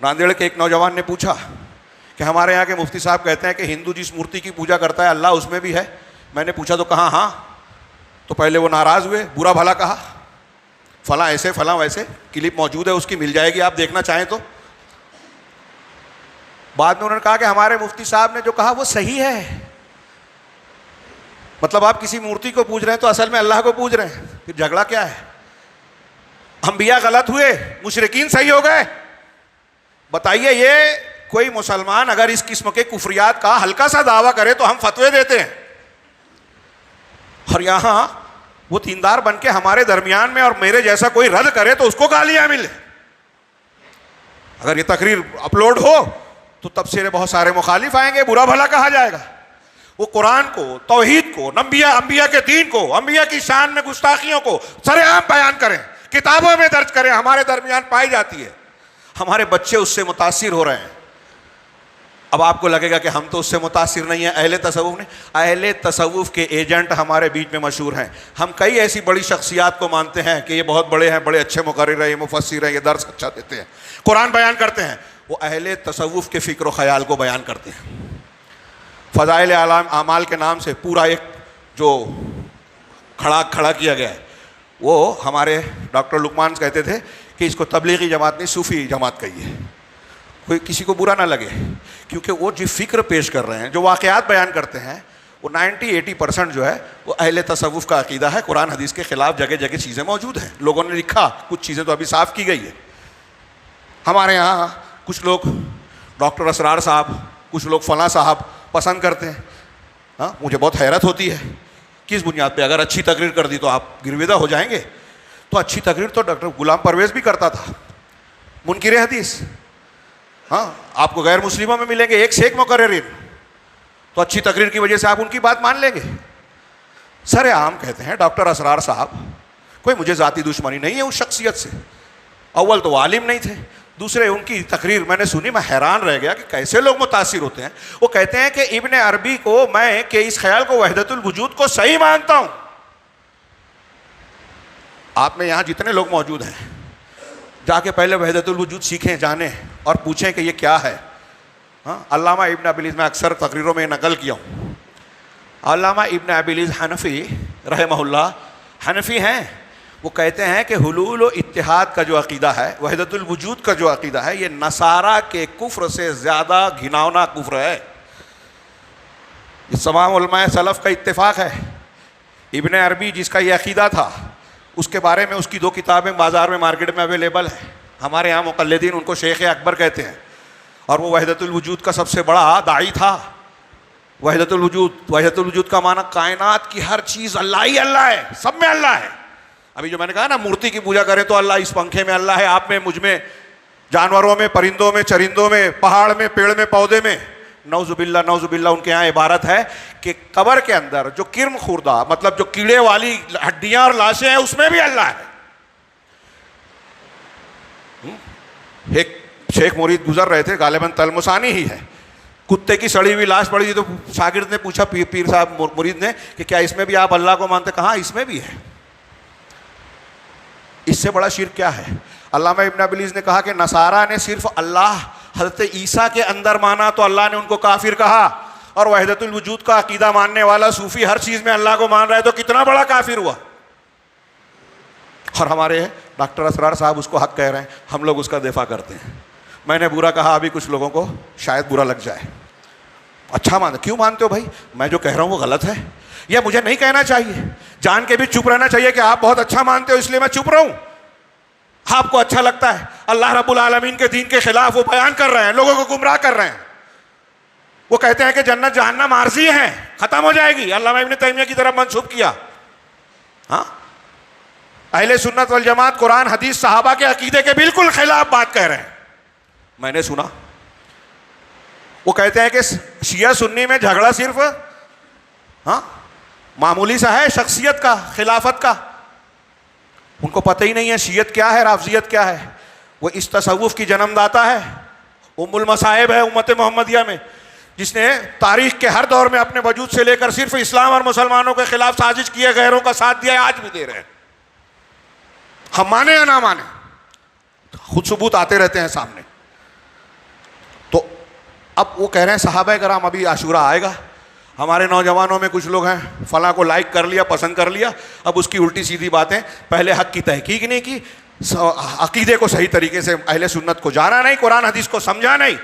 ناندیڑ کے ایک نوجوان نے پوچھا کہ ہمارے یہاں کے مفتی صاحب کہتے ہیں کہ ہندو جس مورتی کی پوجا کرتا ہے اللہ اس میں بھی ہے. میں نے پوچھا تو کہا ہاں. تو پہلے وہ ناراض ہوئے، برا بھلا کہا، فلاں ایسے فلاں ویسے. کلپ موجود ہے اس کی، مل جائے گی آپ دیکھنا چاہیں تو. بعد میں انہوں نے کہا کہ ہمارے مفتی صاحب نے جو کہا وہ صحیح ہے. مطلب آپ کسی مورتی کو پوج رہے ہیں تو اصل میں اللہ کو پوج رہے ہیں، پھر جھگڑا کیا ہے؟ انبیاء غلط ہوئے، مشرکین صحیح ہو گئے. بتائیے، یہ کوئی مسلمان اگر اس قسم کے کفریات کا ہلکا سا دعویٰ کرے تو ہم فتوے دیتے ہیں، اور یہاں وہ دیندار بن کے ہمارے درمیان میں اور میرے جیسا کوئی رد کرے تو اس کو گالیاں ملے. اگر یہ تقریر اپلوڈ ہو تو تبصرے بہت سارے مخالف آئیں گے، برا بھلا کہا جائے گا. وہ قرآن کو، توحید کو، انبیاء کے دین کو، انبیاء کی شان میں گستاخیوں کو سر عام بیان کریں، کتابوں میں درج کریں، ہمارے درمیان پائی جاتی ہے. ہمارے بچے اس سے متاثر ہو رہے ہیں. اب آپ کو لگے گا کہ ہم تو اس سے متاثر نہیں ہیں، اہل تصوف نے. اہل تصوف کے ایجنٹ ہمارے بیچ میں مشہور ہیں. ہم کئی ایسی بڑی شخصیات کو مانتے ہیں کہ یہ بہت بڑے ہیں، بڑے اچھے مقرر ہیں، یہ مفسر ہیں، یہ درس اچھا دیتے ہیں، قرآن بیان کرتے ہیں. وہ اہل تصوف کے فکر و خیال کو بیان کرتے ہیں. فضائل اعمال کے نام سے پورا ایک جو کھڑا کیا گیا ہے، وہ ہمارے ڈاکٹر لقمان کہتے تھے کہ اس کو تبلیغی جماعت نہیں، صوفی جماعت کہیے. کوئی کسی کو برا نہ لگے، کیونکہ وہ جو فکر پیش کر رہے ہیں، جو واقعات بیان کرتے ہیں، وہ 90-80% جو ہے وہ اہل تصوف کا عقیدہ ہے. قرآن حدیث کے خلاف جگہ جگہ چیزیں موجود ہیں. لوگوں نے لکھا، کچھ چیزیں تو ابھی صاف کی گئی ہے. ہمارے یہاں کچھ لوگ ڈاکٹر اسرار صاحب، کچھ لوگ فلاں صاحب پسند کرتے ہیں. ہاں، مجھے بہت حیرت ہوتی ہے کس بنیاد پہ. اگر اچھی تقریر کر دی تو آپ گرویدہ ہو جائیں گے. تو اچھی تقریر تو ڈاکٹر غلام پرویز بھی کرتا تھا، منکر حدیث. ہاں، آپ کو غیر مسلموں میں ملیں گے ایک سے ایک مقررین. تو اچھی تقریر کی وجہ سے آپ ان کی بات مان لیں گے. سر عام کہتے ہیں ڈاکٹر اسرار صاحب، کوئی مجھے ذاتی دشمنی نہیں ہے اس شخصیت سے. اول تو وہ عالم نہیں تھے، دوسرے ان کی تقریر میں نے سنی، میں حیران رہ گیا کہ کیسے لوگ متاثر ہوتے ہیں. وہ کہتے ہیں کہ ابن عربی کو میں کہ اس خیال کو وحدت الوجود کو صحیح مانتا ہوں. آپ میں یہاں جتنے لوگ موجود ہیں جا کے پہلے وحدت الوجود سیکھیں، جانیں اور پوچھیں کہ یہ کیا ہے. ہاں، علامہ ابن ابی العز، میں اکثر تقریروں میں نقل کیا ہوں، علامہ ابن ابی العز حنفی رحمہ اللہ حنفی ہیں. وہ کہتے ہیں کہ حلول و اتحاد کا جو عقیدہ ہے، وحدت الوجود کا جو عقیدہ ہے، یہ نصارہ کے کفر سے زیادہ گھناؤنا کفر ہے. یہ تمام علماء سلف کا اتفاق ہے. ابن عربی جس کا یہ عقیدہ تھا، اس کے بارے میں اس کی 2 کتابیں بازار میں مارکیٹ میں اویلیبل ہیں. ہمارے یہاں مقلدین ان کو شیخ اکبر کہتے ہیں، اور وہ وحدت الوجود کا سب سے بڑا داعی تھا. وحدت الوجود کا معنی کائنات کی ہر چیز اللہ ہی اللہ ہے، سب میں اللہ ہے. ابھی جو میں نے کہا نا، مورتی کی پوجا کرے تو اللہ، اس پنکھے میں اللہ ہے، آپ میں، مجھ میں، جانوروں میں، پرندوں میں، چرندوں میں، پہاڑ میں، پیڑ میں، پودے میں. نعوذ باللہ ان کے یہاں عبارت ہے کہ قبر کے اندر جو کرم خوردہ، مطلب جو کیڑے والی ہڈیاں اور لاشیں ہیں، اس میں بھی اللہ ہے. ایک شیخ مرید گزر رہے تھے، غالباً تلمسانی ہی ہے. کتے کی سڑی ہوئی لاش پڑی تھی تو شاگرد نے پوچھا پیر صاحب مرید نے کہ کیا اس میں بھی آپ اللہ کو مانتے؟ کہا اس میں بھی ہے. اس سے بڑا شرک کیا ہے؟ علامہ ابن ابلیس نے کہا کہ نصارہ نے صرف اللہ حضرت عیسیٰ کے اندر مانا تو اللہ نے ان کو کافر کہا، اور وحدت الوجود کا عقیدہ ماننے والا صوفی ہر چیز میں اللہ کو مان رہا ہے تو کتنا بڑا کافر ہوا. اور ہمارے ڈاکٹر اسرار صاحب اس کو حق کہہ رہے ہیں، ہم لوگ اس کا دفاع کرتے ہیں. میں نے برا کہا، ابھی کچھ لوگوں کو شاید برا لگ جائے. اچھا مانتے کیوں مانتے ہو بھائی؟ میں جو کہہ رہا ہوں وہ غلط ہے، یا مجھے نہیں کہنا چاہیے؟ جان کے بھی چپ رہنا چاہیے کہ آپ بہت اچھا مانتے ہو اس لیے میں چپ رہا ہوں. آپ کو اچھا لگتا ہے اللہ رب العالمین کے دین کے خلاف وہ بیان کر رہے ہیں، لوگوں کو گمراہ کر رہے ہیں. وہ کہتے ہیں کہ جنت جہنم عارضی ہے، ختم ہو جائے گی. علامہ ابن تیمیہ کی طرف منسوب کیا. ہاں، اہل سنت والجماعت قرآن حدیث صحابہ کے عقیدے کے بالکل خلاف بات کہہ رہے ہیں. میں نے سنا وہ کہتے ہیں کہ شیعہ سنی میں جھگڑا صرف معمولی سا ہے، شخصیت کا، خلافت کا. ان کو پتہ ہی نہیں ہے شیعت کیا ہے، رافضیت کیا ہے. وہ اس تصوف کی جنم داتا ہے، ام المصائب ہے امت محمدیہ میں، جس نے تاریخ کے ہر دور میں اپنے وجود سے لے کر صرف اسلام اور مسلمانوں کے خلاف سازش کی ہے، غیروں کا ساتھ دیا ہے، آج بھی دے رہے ہیں. ہم مانے یا نہ مانے، خود ثبوت آتے رہتے ہیں سامنے. تو اب وہ کہہ رہے ہیں صحابہ کرام ابھی عاشورہ آئے گا، ہمارے نوجوانوں میں کچھ لوگ ہیں فلاں کو لائک کر لیا، پسند کر لیا، اب اس کی الٹی سیدھی باتیں، پہلے حق کی تحقیق نہیں کی، عقیدے کو صحیح طریقے سے اہل سنت کو جانا نہیں، قرآن حدیث کو سمجھا نہیں،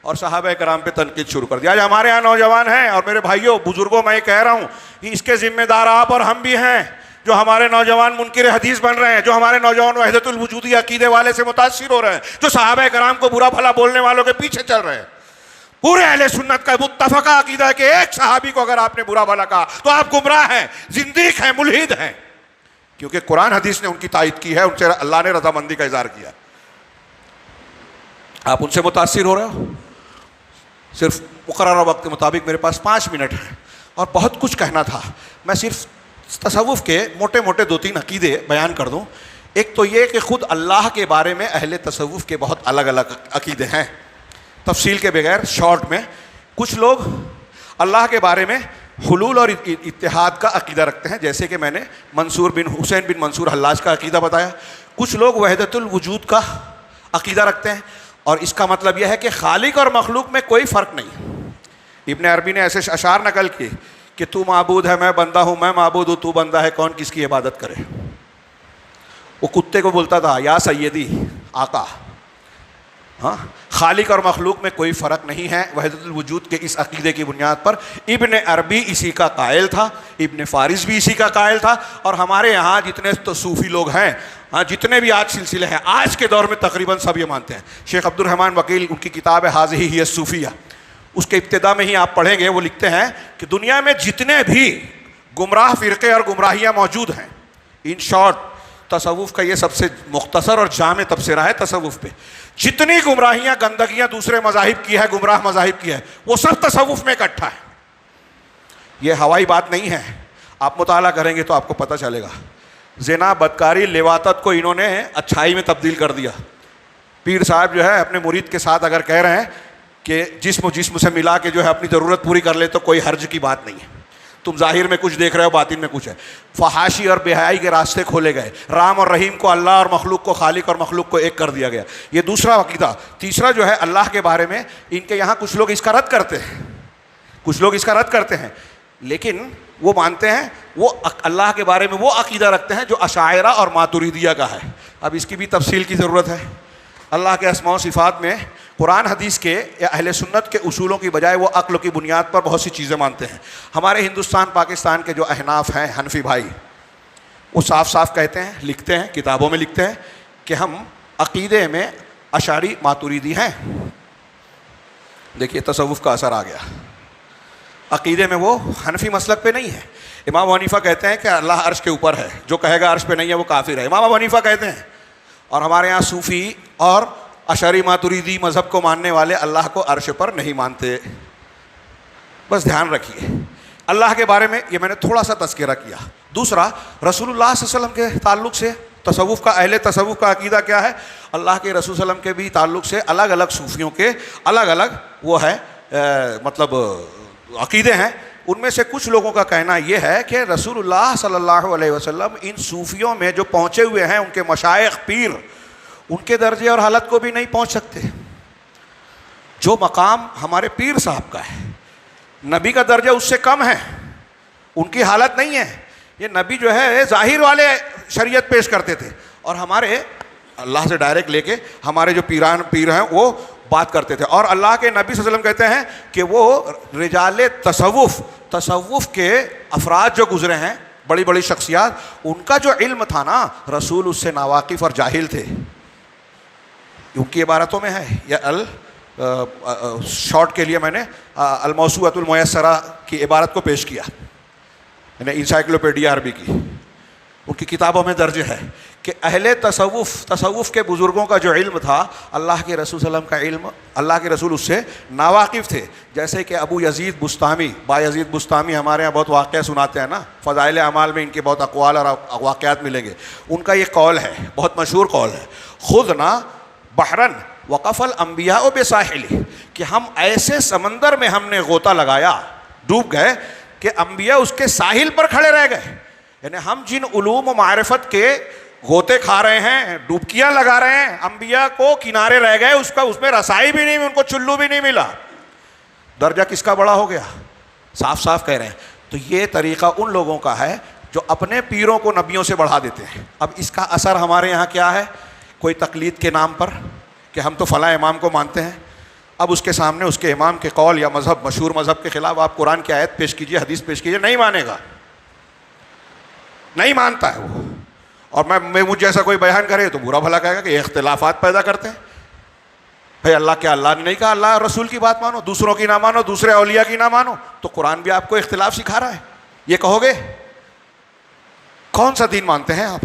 اور صحابہ کرام پہ تنقید شروع کر دیا. آج ہمارے یہاں نوجوان ہیں، اور میرے بھائیوں بزرگوں میں یہ کہہ رہا ہوں کہ اس کے ذمہ دار آپ اور ہم بھی ہیں. جو ہمارے نوجوان منکر حدیث بن رہے ہیں، جو ہمارے نوجوان وحدت الوجودی عقیدے والے سے متاثر ہو رہے ہیں، جو صحابہ کرام کو برا بھلا بولنے والوں کے پیچھے چل رہے ہیں. پورے اہل سنت کا متفقہ عقیدہ ہے کہ ایک صحابی کو اگر آپ نے برا بھلا کہا تو آپ گمراہ ہیں، زندیق ہیں، ملحد ہیں، کیونکہ قرآن حدیث نے ان کی تائید کی ہے، ان سے اللہ نے رضامندی کا اظہار کیا. آپ ان سے متاثر ہو رہے ہو. صرف مقررہ وقت کے مطابق میرے پاس 5 منٹ ہے اور بہت کچھ کہنا تھا. میں صرف تصوف کے موٹے موٹے 2-3 عقیدے بیان کر دوں. ایک تو یہ کہ خود اللہ کے بارے میں اہل تصوف کے بہت الگ الگ عقیدے ہیں، تفصیل کے بغیر شارٹ میں. کچھ لوگ اللہ کے بارے میں حلول اور اتحاد کا عقیدہ رکھتے ہیں، جیسے کہ میں نے حسین بن منصور حلاج کا عقیدہ بتایا. کچھ لوگ وحدت الوجود کا عقیدہ رکھتے ہیں، اور اس کا مطلب یہ ہے کہ خالق اور مخلوق میں کوئی فرق نہیں. ابن عربی نے ایسے اشعار نقل کیے کہ تو معبود ہے میں بندہ ہوں، میں معبود ہوں تو بندہ ہے، کون کس کی عبادت کرے. وہ کتے کو بولتا تھا یا سیدی، آقا. ہاں، خالق اور مخلوق میں کوئی فرق نہیں ہے وحدت الوجود کے اس عقیدے کی بنیاد پر. ابن عربی اسی کا قائل تھا، ابن فارس بھی اسی کا قائل تھا، اور ہمارے یہاں جتنے تو صوفی لوگ ہیں، جتنے بھی آج سلسلے ہیں، آج کے دور میں تقریباً سب یہ مانتے ہیں. شیخ عبد الرحمن وکیل، ان کی کتاب ہے حاذہ ہی الصوفیہ، اس کے ابتدا میں ہی آپ پڑھیں گے، وہ لکھتے ہیں کہ دنیا میں جتنے بھی گمراہ فرقے اور گمراہیاں موجود ہیں، ان شارٹ تصوف کا یہ سب سے مختصر اور جامع تبصرہ ہے تصوف پہ. جتنی گمراہیاں، گندگیاں دوسرے مذاہب کی ہے، گمراہ مذاہب کی ہے، وہ سب تصوف میں اکٹھا ہے. یہ ہوائی بات نہیں ہے، آپ مطالعہ کریں گے تو آپ کو پتہ چلے گا. زنا، بدکاری، لواطت کو انہوں نے اچھائی میں تبدیل کر دیا. پیر صاحب جو ہے اپنے مرید کے ساتھ اگر کہہ رہے ہیں کہ جسم سے ملا کے جو ہے اپنی ضرورت پوری کر لے تو کوئی حرج کی بات نہیں ہے. تم ظاہر میں کچھ دیکھ رہے ہو، باطن میں کچھ ہے. فحاشی اور بے حیائی کے راستے کھولے گئے. رام اور رحیم کو، اللہ اور مخلوق کو، خالق اور مخلوق کو ایک کر دیا گیا. یہ دوسرا عقیدہ. تیسرا جو ہے اللہ کے بارے میں، ان کے یہاں کچھ لوگ اس کا رد کرتے ہیں، کچھ لوگ اس کا رد کرتے ہیں، لیکن وہ مانتے ہیں، وہ اللہ کے بارے میں وہ عقیدہ رکھتے ہیں جو اشاعرہ اور ماتریدیہ کا ہے. اب اس کی بھی تفصیل کی ضرورت ہے. اللہ کے اسماء و صفات میں قرآن حدیث کے یا اہل سنت کے اصولوں کی بجائے وہ عقل کی بنیاد پر بہت سی چیزیں مانتے ہیں. ہمارے ہندوستان پاکستان کے جو احناف ہیں، حنفی بھائی، وہ صاف صاف کہتے ہیں، لکھتے ہیں، کتابوں میں لکھتے ہیں کہ ہم عقیدے میں اشعری ماتریدی ہیں. دیکھیے تصوف کا اثر آ گیا. عقیدے میں وہ حنفی مسلک پہ نہیں ہے. امام ابو حنیفہ کہتے ہیں کہ اللہ عرش کے اوپر ہے، جو کہے گا عرش پہ نہیں ہے وہ کافر ہے. امام ابو حنیفہ کہتے ہیں. اور ہمارے یہاں صوفی اور اشعری ماتریدی مذہب کو ماننے والے اللہ کو عرش پر نہیں مانتے. بس دھیان رکھیے. اللہ کے بارے میں یہ میں نے تھوڑا سا تذکرہ کیا. دوسرا، رسول اللہ صلی اللہ علیہ وسلم کے تعلق سے تصوف کا، اہل تصوف کا عقیدہ کیا ہے. اللہ کے رسول صلی اللہ علیہ وسلم کے بھی تعلق سے الگ الگ صوفیوں کے الگ الگ وہ ہے مطلب عقیدے ہیں، ان میں سے کچھ لوگوں کا کہنا یہ ہے کہ رسول اللہ صلی اللہ علیہ وسلم ان صوفیوں میں جو پہنچے ہوئے ہیں، ان کے مشائخ پیر، ان کے درجے اور حالت کو بھی نہیں پہنچ سکتے۔ جو مقام ہمارے پیر صاحب کا ہے، نبی کا درجہ اس سے کم ہے، ان کی حالت نہیں ہے۔ یہ نبی جو ہے ظاہر والے شریعت پیش کرتے تھے، اور ہمارے اللہ سے ڈائریکٹ لے کے ہمارے جو پیر ہیں وہ بات کرتے تھے۔ اور اللہ کے نبی صلی اللہ علیہ وسلم کہتے ہیں کہ وہ رجال تصوف کے افراد جو گزرے ہیں، بڑی بڑی شخصیات، ان کا جو علم تھا نا، رسول اس سے ناواقف اور جاہل تھے۔ ان کی عبارتوں میں ہے، یا شارٹ کے لیے میں نے الموسوعۃ المیسرہ کی عبارت کو پیش کیا، یعنی انسائکلوپیڈیا عربی کی، ان کی کتابوں میں درج ہے کہ اہل تصوف کے بزرگوں کا جو علم تھا، اللہ کے رسول صلی اللہ علیہ وسلم کا علم، اللہ کے رسول اس سے ناواقف تھے۔ جیسے کہ ابو یزید بستامی، با یزید بستامی ہمارے یہاں بہت واقعہ سناتے ہیں نا، فضائل اعمال میں ان کے بہت اقوال اور واقعات ملیں گے۔ ان کا یہ قول ہے، بہت مشہور قول ہے، خذنا بحرن وقف الانبیاء بساحلہ، کہ ہم ایسے سمندر میں ہم نے غوطہ لگایا، ڈوب گئے کہ انبیاء اس کے ساحل پر کھڑے رہ گئے۔ یعنی ہم جن علوم و معرفت کے غوطے کھا رہے ہیں، ڈبکیاں لگا رہے ہیں، انبیاء کو کنارے رہ گئے، اس میں رسائی بھی نہیں، ان کو چلو بھی نہیں ملا۔ درجہ کس کا بڑا ہو گیا؟ صاف صاف کہہ رہے ہیں۔ تو یہ طریقہ ان لوگوں کا ہے جو اپنے پیروں کو نبیوں سے بڑھا دیتے ہیں۔ اب اس کا اثر ہمارے یہاں کیا ہے؟ کوئی تقلید کے نام پر کہ ہم تو فلاں امام کو مانتے ہیں، اب اس کے سامنے اس کے امام کے قول یا مذہب، مشہور مذہب کے خلاف آپ قرآن کی آیت پیش کیجئے، حدیث پیش کیجئے، نہیں مانے گا، نہیں مانتا ہے وہ۔ اور میں مجھ جیسا کوئی بیان کرے تو برا بھلا کہے گا کہ یہ اختلافات پیدا کرتے ہیں۔ بھائی اللہ نے نہیں کہا اللہ اور رسول کی بات مانو، دوسروں کی نہ مانو، دوسرے اولیاء کی نہ مانو، تو قرآن بھی آپ کو اختلاف سکھا رہا ہے، یہ کہو گے؟ کون سا دین مانتے ہیں آپ؟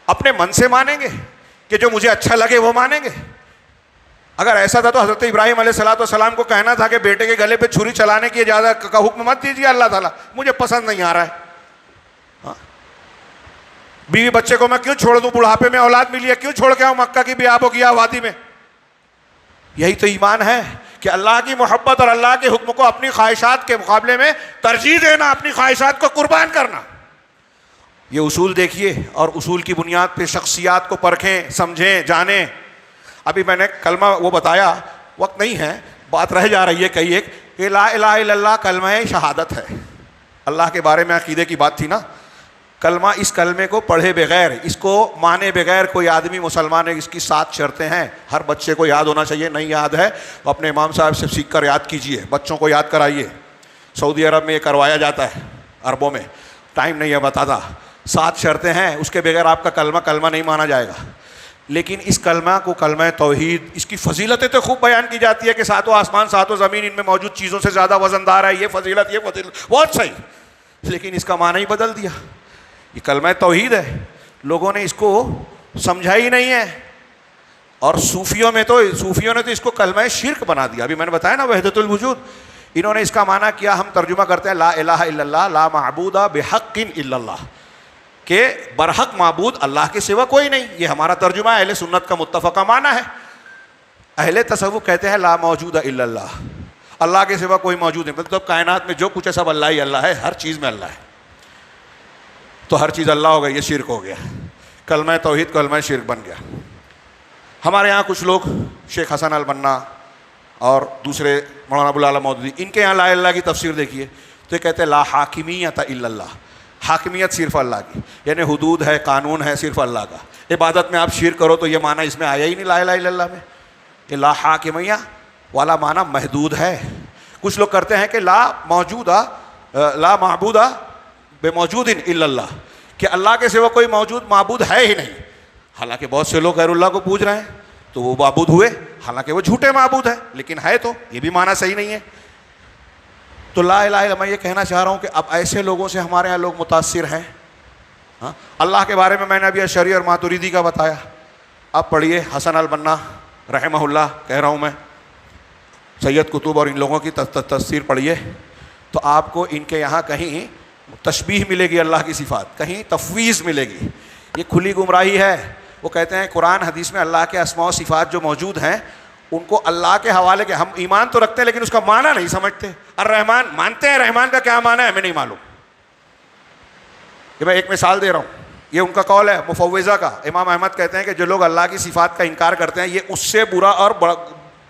اپنے من سے مانیں گے کہ جو مجھے اچھا لگے وہ مانیں گے؟ اگر ایسا تھا تو حضرت ابراہیم علیہ السلام کو کہنا تھا کہ بیٹے کے گلے پہ چھری چلانے کی اجازت کا حکم مت دیجیے اللہ تعالیٰ، مجھے پسند نہیں آ رہا ہے۔ بیوی بچے کو میں کیوں چھوڑ دوں؟ بڑھاپے میں اولاد ملی ہے، کیوں چھوڑ کے آؤں مکہ کی بیاب و گیا وادی میں؟ یہی تو ایمان ہے کہ اللہ کی محبت اور اللہ کے حکم کو اپنی خواہشات کے مقابلے میں ترجیح دینا، اپنی خواہشات کو قربان کرنا۔ یہ اصول دیکھیے، اور اصول کی بنیاد پہ شخصیات کو پرکھیں، سمجھیں، جانیں۔ ابھی میں نے کلمہ وہ بتایا، وقت نہیں ہے، بات رہ جا رہی ہے کئی ایک، کہ لا الہ الا اللہ کلمہ شہادت ہے۔ اللہ کے بارے میں عقیدے کی بات تھی نا، کلمہ، اس کلمے کو پڑھے بغیر، اس کو مانے بغیر کوئی آدمی مسلمان ہے، اس کی 7 شرطیں ہیں، ہر بچے کو یاد ہونا چاہیے۔ نہیں یاد ہے تو اپنے امام صاحب سے سیکھ کر یاد کیجئے، بچوں کو یاد کرائیے۔ سعودی عرب میں یہ کروایا جاتا ہے، عربوں میں، ٹائم نہیں ہے بتاتا۔ 7 شرطیں ہیں، اس کے بغیر آپ کا کلمہ نہیں مانا جائے گا۔ لیکن اس کلمہ کو کلمہ توحید، اس کی فضیلتیں تو خوب بیان کی جاتی ہے کہ 7 آسمان 7 زمین ان میں موجود چیزوں سے زیادہ وزندار ہے، یہ فضیلت بہت صحیح، لیکن اس کا معنی ہی بدل دیا۔ یہ کلمہ توحید ہے، لوگوں نے اس کو سمجھا ہی نہیں ہے، اور صوفیوں نے تو اس کو کلمہ شرک بنا دیا۔ ابھی میں نے بتایا نا وحدت الوجود، انہوں نے اس کا معنی کیا، ہم ترجمہ کرتے ہیں لا الہ الا اللہ لا معبود بحق الا اللہ، کہ برحق معبود اللہ کے سوا کوئی نہیں۔ یہ ہمارا ترجمہ ہے، اہل سنت کا متفقہ معنی ہے۔ اہل تصوف کہتے ہیں لا موجود الا اللہ، اللہ کے سوا کوئی موجود نہیں، مطلب کائنات میں جو کچھ ہے سب اللہ ہی اللہ ہے، ہر چیز میں اللہ ہے، تو ہر چیز اللہ ہو گئی، یہ شرک ہو گیا۔ کلمہ توحید کلمہ شرک بن گیا۔ ہمارے یہاں کچھ لوگ، شیخ حسن البنا اور دوسرے مولانا ابو العلا مودودی، ان کے یہاں لا الہ کی تفسیر دیکھیے تو یہ کہتے ہیں لا حاکمیت الا اللہ، حاکمیت صرف اللہ کی، یعنی حدود ہے، قانون ہے صرف اللہ کا۔ عبادت میں آپ شرک کرو تو یہ معنی اس میں آیا ہی نہیں لا الہ الا اللہ میں۔ یہ لا حاکمیہ والا معنی محدود ہے۔ کچھ لوگ کرتے ہیں کہ لا معبود بموجود الا اللہ، کہ اللہ کے سوا کوئی معبود ہے ہی نہیں، حالانکہ بہت سے لوگ غیر اللہ کو پوج رہے ہیں تو وہ معبود ہوئے، حالانکہ وہ جھوٹے معبود ہیں، لیکن ہے تو یہ بھی معنی صحیح نہیں ہے۔ تو لا الہ الا، میں یہ کہنا چاہ رہا ہوں کہ اب ایسے لوگوں سے ہمارے یہاں لوگ متاثر ہیں۔ اللہ کے بارے میں نے ابھی اشعری اور ماتریدی کا بتایا، اب پڑھیے حسن البنا رحمہ اللہ، کہہ رہا ہوں میں، سید قطب اور ان لوگوں کی تفسیر پڑھیے تو آپ کو ان کے یہاں کہیں تشبیہ ملے گی اللہ کی صفات، کہیں تفویض ملے گی۔ یہ کھلی گمراہی ہے۔ وہ کہتے ہیں قرآن حدیث میں اللہ کے اسماء و صفات جو موجود ہیں ان کو اللہ کے حوالے کے ہم ایمان تو رکھتے ہیں لیکن اس کا معنی نہیں سمجھتے. الرحمن مانتے ہیں, رحمان کا کیا معنی ہے ہمیں نہیں معلوم. یہ میں ایک مثال دے رہا ہوں, یہ ان کا قول ہے مفوضہ کا. امام احمد کہتے ہیں کہ جو لوگ اللہ کی صفات کا انکار کرتے ہیں یہ اس سے برا اور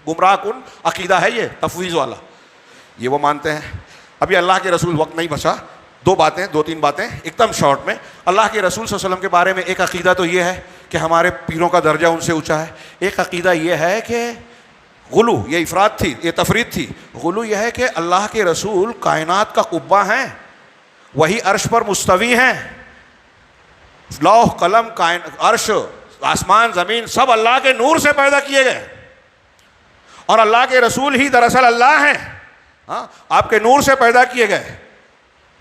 گمراہ کن عقیدہ ہے یہ تفویض والا, یہ وہ مانتے ہیں. ابھی اللہ کے رسول, وقت نہیں بچا, دو تین باتیں ایک دم شارٹ میں. اللہ کے رسول صلی اللہ علیہ وسلم کے بارے میں ایک عقیدہ تو یہ ہے کہ ہمارے پیروں کا درجہ ان سے اونچا ہے. ایک عقیدہ یہ ہے کہ غلو, یہ افراد تھی, یہ تفرید تھی. غلو یہ ہے کہ اللہ کے رسول کائنات کا قبہ ہیں, وہی عرش پر مستوی ہیں, لوح قلم عرش آسمان زمین سب اللہ کے نور سے پیدا کیے گئے, اور اللہ کے رسول ہی دراصل اللہ ہیں. ہاں, آپ کے نور سے پیدا کیے گئے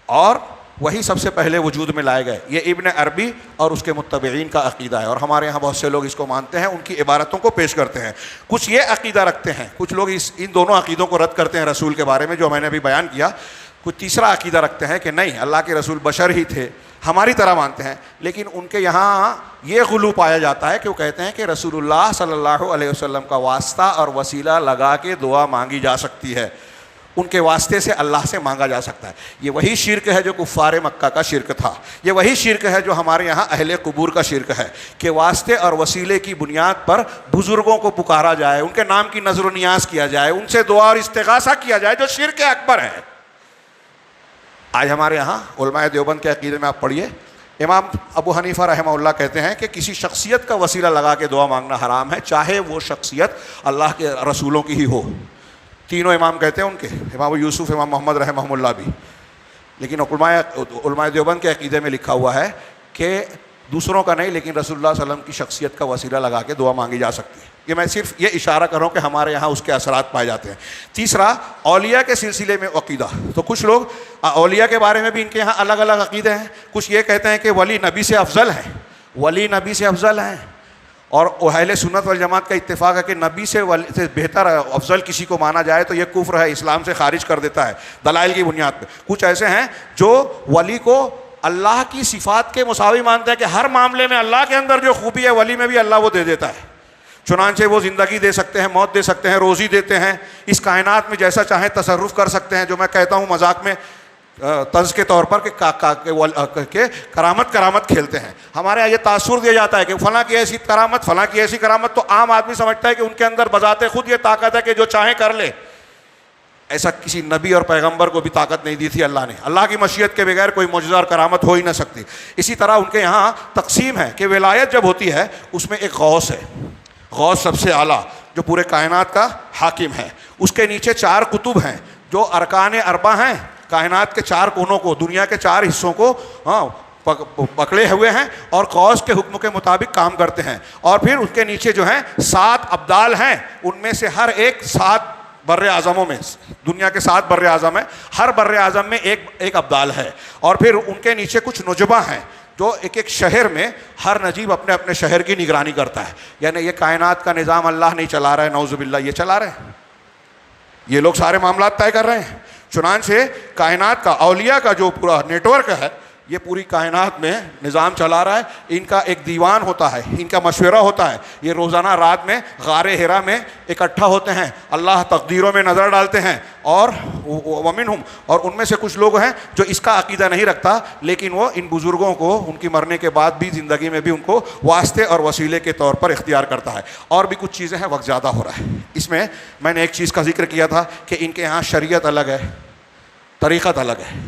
اور وہی سب سے پہلے وجود میں لائے گئے. یہ ابن عربی اور اس کے متبعین کا عقیدہ ہے, اور ہمارے یہاں بہت سے لوگ اس کو مانتے ہیں, ان کی عبارتوں کو پیش کرتے ہیں. کچھ یہ عقیدہ رکھتے ہیں, کچھ لوگ ان دونوں عقیدوں کو رد کرتے ہیں رسول کے بارے میں جو میں نے ابھی بیان کیا. کچھ تیسرا عقیدہ رکھتے ہیں کہ نہیں, اللہ کے رسول بشر ہی تھے, ہماری طرح مانتے ہیں. لیکن ان کے یہاں یہ غلو پایا جاتا ہے کہ وہ کہتے ہیں کہ رسول اللہ صلی اللہ علیہ وسلم کا واسطہ اور وسیلہ لگا کے دعا مانگی جا سکتی ہے, ان کے واسطے سے اللہ سے مانگا جا سکتا ہے. یہ وہی شرک ہے جو کفار مکہ کا شرک تھا. یہ وہی شرک ہے جو ہمارے یہاں اہل قبور کا شرک ہے کہ واسطے اور وسیلے کی بنیاد پر بزرگوں کو پکارا جائے, ان کے نام کی نظر و نیاز کیا جائے, ان سے دعا اور استغاثہ کیا جائے, جو شرک اکبر ہے. آج ہمارے یہاں علماء دیوبند کے عقیدے میں آپ پڑھیے, امام ابو حنیفہ رحمہ اللہ کہتے ہیں کہ کسی شخصیت کا وسیلہ لگا کے دعا مانگنا حرام ہے, چاہے وہ شخصیت اللہ کے رسولوں کی ہی ہو. تینوں امام کہتے ہیں ان کے, امام یوسف, امام محمد رحمہ اللہ بھی. لیکن علماء دیوبند کے عقیدے میں لکھا ہوا ہے کہ دوسروں کا نہیں لیکن رسول اللہ صلی اللہ علیہ وسلم کی شخصیت کا وسیلہ لگا کے دعا مانگی جا سکتی ہے. یہ میں صرف یہ اشارہ کر رہا ہوں کہ ہمارے یہاں اس کے اثرات پائے جاتے ہیں. تیسرا, اولیاء کے سلسلے میں عقیدہ. تو کچھ لوگ اولیاء کے بارے میں بھی ان کے یہاں الگ الگ عقیدے ہیں. کچھ یہ کہتے ہیں کہ ولی نبی سے افضل ہیں, ولی نبی سے افضل ہیں, اور اہل سنت والجماعت کا اتفاق ہے کہ نبی سے بہتر افضل کسی کو مانا جائے تو یہ کفر ہے, اسلام سے خارج کر دیتا ہے دلائل کی بنیاد پہ. کچھ ایسے ہیں جو ولی کو اللہ کی صفات کے مساوی مانتے ہیں کہ ہر معاملے میں اللہ کے اندر جو خوبی ہے ولی میں بھی اللہ وہ دے دیتا ہے. چنانچہ وہ زندگی دے سکتے ہیں, موت دے سکتے ہیں, روزی دیتے ہیں, اس کائنات میں جیسا چاہیں تصرف کر سکتے ہیں. جو میں کہتا ہوں مذاق میں طنز کے طور پر کہ کرامت کھیلتے ہیں. ہمارے یہاں یہ تاثر دیا جاتا ہے کہ فلاں کی ایسی کرامت, فلاں کی ایسی کرامت, تو عام آدمی سمجھتا ہے کہ ان کے اندر بذات خود یہ طاقت ہے کہ جو چاہیں کر لے. ایسا کسی نبی اور پیغمبر کو بھی طاقت نہیں دی تھی اللہ نے. اللہ کی مشیت کے بغیر کوئی معجزہ اور کرامت ہو ہی نہ سکتی. اسی طرح ان کے یہاں تقسیم ہے کہ ولایت جب ہوتی ہے اس میں ایک غوث ہے, غوث سب سے اعلیٰ جو پورے کائنات کا حاکم ہے. اس کے نیچے 4 کتب ہیں جو ارکان اربع ہیں, کائنات کے 4 کونوں کو, دنیا کے 4 حصوں کو پکڑے ہوئے ہیں اور غوث کے حکم کے مطابق کام کرتے ہیں. اور پھر اس کے نیچے جو ہیں 7 ابدال ہیں, ان میں سے ہر ایک 7 بر اعظموں میں, دنیا کے 7 بر اعظم ہیں, ہر بر اعظم میں ایک ابدال ہے. اور پھر ان کے نیچے کچھ نجبہ ہیں جو ایک شہر میں ہر نجیب اپنے اپنے شہر کی نگرانی کرتا ہے. یعنی یہ کائنات کا نظام اللہ نہیں چلا رہا ہے, نعوذ باللہ, یہ چلا رہے ہیں, یہ لوگ سارے معاملات طے کر رہے ہیں. چنانچہ کائنات کا اولیاء کا جو پورا نیٹ ورک ہے یہ پوری کائنات میں نظام چلا رہا ہے. ان کا ایک دیوان ہوتا ہے, ان کا مشورہ ہوتا ہے. یہ روزانہ رات میں غار ہرا میں اکٹھا ہوتے ہیں, اللہ تقدیروں میں نظر ڈالتے ہیں. اور ومنہم, اور ان میں سے کچھ لوگ ہیں جو اس کا عقیدہ نہیں رکھتا لیکن وہ ان بزرگوں کو ان کی مرنے کے بعد بھی زندگی میں بھی ان کو واسطے اور وسیلے کے طور پر اختیار کرتا ہے. اور بھی کچھ چیزیں ہیں, وقت زیادہ ہو رہا ہے. اس میں نے ایک چیز کا ذکر کیا تھا کہ ان کے یہاں شریعت الگ ہے, طریقت الگ ہے.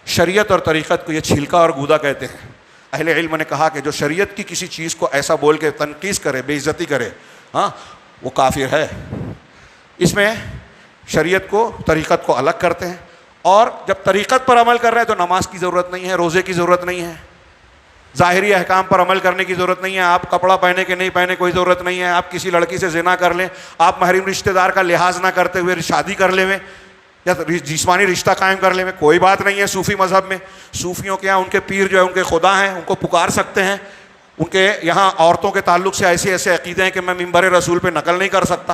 شریعت اور طریقت کو یہ چھلکا اور گودا کہتے ہیں. اہل علم نے کہا کہ جو شریعت کی کسی چیز کو ایسا بول کے تنقید کرے, بے عزتی کرے, ہاں وہ کافر ہے. اس میں شریعت کو طریقت کو الگ کرتے ہیں. اور جب طریقت پر عمل کر رہے ہیں تو نماز کی ضرورت نہیں ہے, روزے کی ضرورت نہیں ہے, ظاہری احکام پر عمل کرنے کی ضرورت نہیں ہے, آپ کپڑا پہنے کے نہیں پہنے کوئی ضرورت نہیں ہے, آپ کسی لڑکی سے زنا کر لیں, آپ محرم رشتہ دار کا لحاظ نہ کرتے ہوئے شادی کر لیں یا جسمانی رشتہ قائم کر لیں میں کوئی بات نہیں ہے. صوفی مذہب میں صوفیوں کے یہاں ان کے پیر جو ہے ان کے خدا ہیں, ان کو پکار سکتے ہیں. ان کے یہاں عورتوں کے تعلق سے ایسے عقیدے ہیں کہ میں منبر رسول پہ نقل نہیں کر سکتا.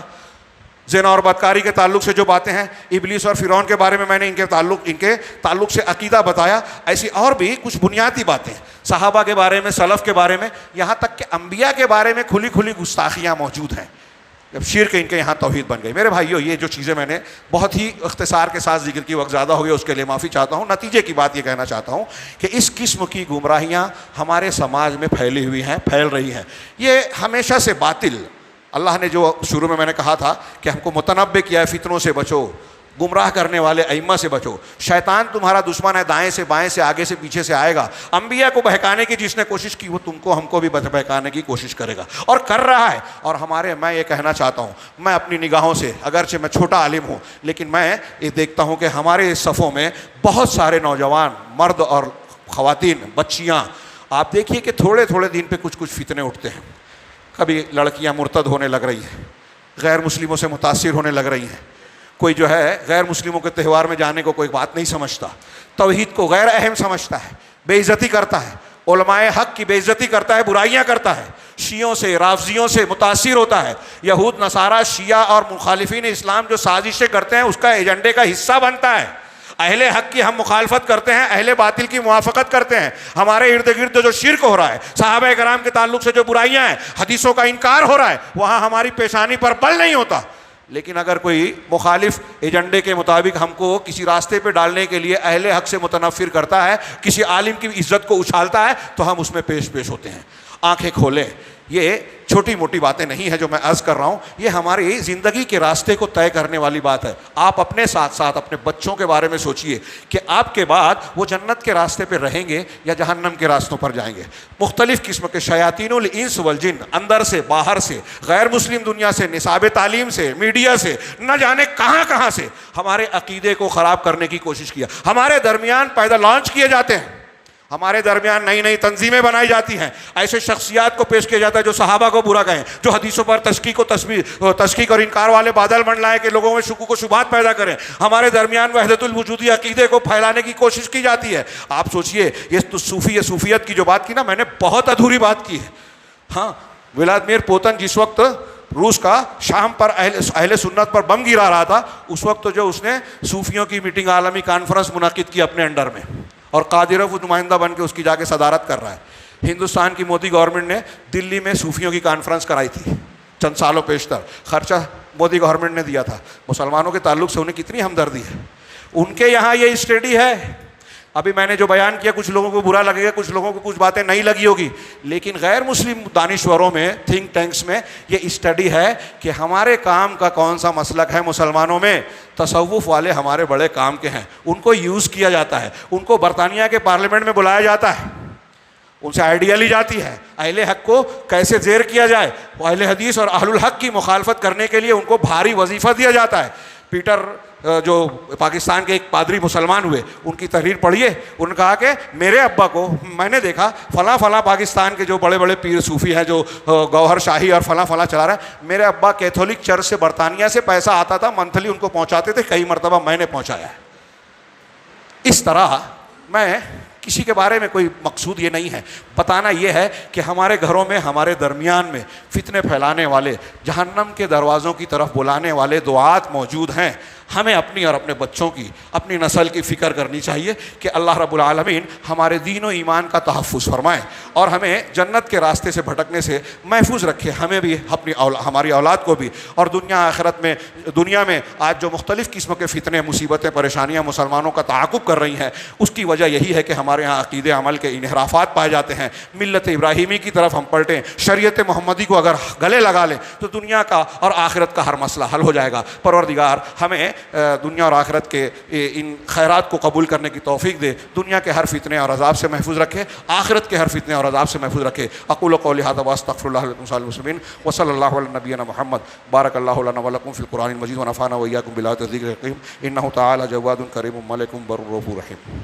زنا اور بدکاری کے تعلق سے جو باتیں ہیں, ابلیس اور فرعون کے بارے میں نے ان کے تعلق سے عقیدہ بتایا. ایسی اور بھی کچھ بنیادی باتیں صحابہ کے بارے میں, سلف کے بارے میں, یہاں تک کہ انبیاء کے بارے میں کھلی کھلی گستاخیاں موجود ہیں. جب شرک ان کے یہاں توحید بن گئی۔ میرے بھائیو، یہ جو چیزیں میں نے بہت ہی اختصار کے ساتھ ذکر کی، وقت زیادہ ہو گیا، اس کے لیے معافی چاہتا ہوں۔ نتیجے کی بات یہ کہنا چاہتا ہوں کہ اس قسم کی گمراہیاں ہمارے سماج میں پھیلی ہوئی ہیں، پھیل رہی ہیں۔ یہ ہمیشہ سے باطل، اللہ نے جو شروع میں نے کہا تھا کہ ہم کو متنبع کیا ہے، فتنوں سے بچو، گمراہ کرنے والے ائمہ سے بچو، شیطان تمہارا دشمن ہے، دائیں سے بائیں سے آگے سے پیچھے سے آئے گا، انبیاء کو بہکانے کی جس نے کوشش کی وہ تم کو ہم کو بھی بہکانے کی کوشش کرے گا، اور کر رہا ہے۔ اور میں یہ کہنا چاہتا ہوں، میں اپنی نگاہوں سے، اگرچہ میں چھوٹا عالم ہوں، لیکن میں یہ دیکھتا ہوں کہ ہمارے صفوں میں بہت سارے نوجوان، مرد اور خواتین، بچیاں، آپ دیکھیے کہ تھوڑے تھوڑے دن پہ کچھ فتنے اٹھتے ہیں۔ کبھی لڑکیاں مرتد ہونے لگ رہی ہیں، غیر مسلموں سے متاثر ہونے لگ رہی ہیں، کوئی جو ہے غیر مسلموں کے تہوار میں جانے کو کوئی بات نہیں سمجھتا، توحید کو غیر اہم سمجھتا ہے، بے عزتی کرتا ہے، علماء حق کی بے عزتی کرتا ہے، برائیاں کرتا ہے، شیعوں سے، رافضیوں سے متاثر ہوتا ہے، یہود نصارہ شیعہ اور مخالفین اسلام جو سازشیں کرتے ہیں اس کا ایجنڈے کا حصہ بنتا ہے۔ اہل حق کی ہم مخالفت کرتے ہیں، اہل باطل کی موافقت کرتے ہیں، ہمارے ارد گرد جو شرک ہو رہا ہے، صحابہ کرام کے تعلق سے جو برائیاں ہیں، حدیثوں کا انکار ہو رہا ہے، وہاں ہماری پیشانی پر بل نہیں ہوتا۔ لیکن اگر کوئی مخالف ایجنڈے کے مطابق ہم کو کسی راستے پہ ڈالنے کے لیے اہل حق سے متنفر کرتا ہے، کسی عالم کی عزت کو اچھالتا ہے، تو ہم اس میں پیش ہوتے ہیں۔ آنکھیں کھولیں، یہ چھوٹی موٹی باتیں نہیں ہیں جو میں عرض کر رہا ہوں، یہ ہماری زندگی کے راستے کو طے کرنے والی بات ہے۔ آپ اپنے ساتھ ساتھ اپنے بچوں کے بارے میں سوچئے کہ آپ کے بعد وہ جنت کے راستے پہ رہیں گے یا جہنم کے راستوں پر جائیں گے۔ مختلف قسم کے شیاطین الانس والجن، اندر سے، باہر سے، غیر مسلم دنیا سے، نصاب تعلیم سے، میڈیا سے، نہ جانے کہاں کہاں سے ہمارے عقیدے کو خراب کرنے کی کوشش کیا۔ ہمارے درمیان پیدا لانچ کیے جاتے ہیں، ہمارے درمیان نئی نئی تنظیمیں بنائی جاتی ہیں، ایسے شخصیات کو پیش کیا جاتا ہے جو صحابہ کو برا کہیں، جو حدیثوں پر تشکیک اور انکار والے بادل منڈلائیں کہ لوگوں میں شکوک و شبہات پیدا کریں۔ ہمارے درمیان وحدت الوجودی عقیدے کو پھیلانے کی کوشش کی جاتی ہے۔ آپ سوچئے، یہ تو صوفیت کی جو بات کی نا، میں نے بہت ادھوری بات کی ہے۔ ہاں، ولادیمیر پوتن جس وقت روس کا شام پر اہل سنت پر بم گرا رہا تھا، اس وقت جو اس نے صوفیوں کی میٹنگ، عالمی کانفرنس منعقد کی اپنے انڈر میں، اور قادیروف نمائندہ بن کے اس کی جا کے صدارت کر رہا ہے۔ ہندوستان کی مودی گورنمنٹ نے دلی میں صوفیوں کی کانفرنس کرائی تھی چند سالوں پیشتر، خرچہ مودی گورنمنٹ نے دیا تھا۔ مسلمانوں کے تعلق سے انہیں کتنی ہمدردی ہے۔ ان کے یہاں یہ اسٹڈی ہے، ابھی میں نے جو بیان کیا کچھ لوگوں کو برا لگے گا، کچھ لوگوں کو کچھ باتیں نہیں لگی ہوگی، لیکن غیر مسلم دانشوروں میں، تھنک ٹینکس میں یہ اسٹڈی ہے کہ ہمارے کام کا کون سا مسلک ہے مسلمانوں میں۔ تصوف والے ہمارے بڑے کام کے ہیں، ان کو یوز کیا جاتا ہے، ان کو برطانیہ کے پارلیمنٹ میں بلایا جاتا ہے، ان سے آئیڈیا لی جاتی ہے اہل حق کو کیسے زیر کیا جائے۔ اہل حدیث اور اہل الحق کی مخالفت کرنے کے لیے ان کو بھاری وظیفہ دیا جاتا ہے۔ پیٹر جو پاکستان کے ایک پادری مسلمان ہوئے، ان کی تحریر پڑھیے، انہوں نے کہا کہ میرے ابا کو میں نے دیکھا فلاں پاکستان کے جو بڑے بڑے پیر صوفی ہیں جو گوہر شاہی اور فلاں چلا رہا ہے، میرے ابا کیتھولک چرچ سے برطانیہ سے پیسہ آتا تھا، منتھلی ان کو پہنچاتے تھے، کئی مرتبہ میں نے پہنچایا ہے۔ اس طرح میں کسی کے بارے میں کوئی مقصود یہ نہیں ہے، بتانا یہ ہے کہ ہمارے گھروں میں، ہمارے درمیان میں فتنے پھیلانے والے، جہنم کے دروازوں کی طرف بلانے والے دعات موجود ہیں۔ ہمیں اپنی اور اپنے بچوں کی، اپنی نسل کی فکر کرنی چاہیے کہ اللہ رب العالمین ہمارے دین و ایمان کا تحفظ فرمائے اور ہمیں جنت کے راستے سے بھٹکنے سے محفوظ رکھے، ہمیں بھی، ہماری اولاد کو بھی، اور دنیا میں آج جو مختلف قسم کے فتنے، مصیبتیں، پریشانیاں مسلمانوں کا تعاقب کر رہی ہیں، اس کی وجہ یہی ہے کہ ہمارے ہاں عقیدے عمل کے انحرافات پائے جاتے ہیں۔ ملت ابراہیمی کی طرف ہم پلٹیں، شریعت محمدی کو اگر گلے لگا لیں تو دنیا کا اور آخرت کا ہر مسئلہ حل ہو جائے گا۔ پروردگار ہمیں دنیا اور آخرت کے ان خیرات کو قبول کرنے کی توفیق دے، دنیا کے ہر فتنے اور عذاب سے محفوظ رکھے، آخرت کے ہر فتنے اور عذاب سے محفوظ رکھے۔ اقول قولی ھذا واستغفر اللہ لکم ولسائر المسلمین وصلی اللہ علی نبینا محمد۔ بارک اللہ لنا ولکم فی القرآن المجید ونفعنا وإیاکم بالآیات والذکر الحکیم، انہ تعالی جواد کریم ملک بر رؤوف رحیم۔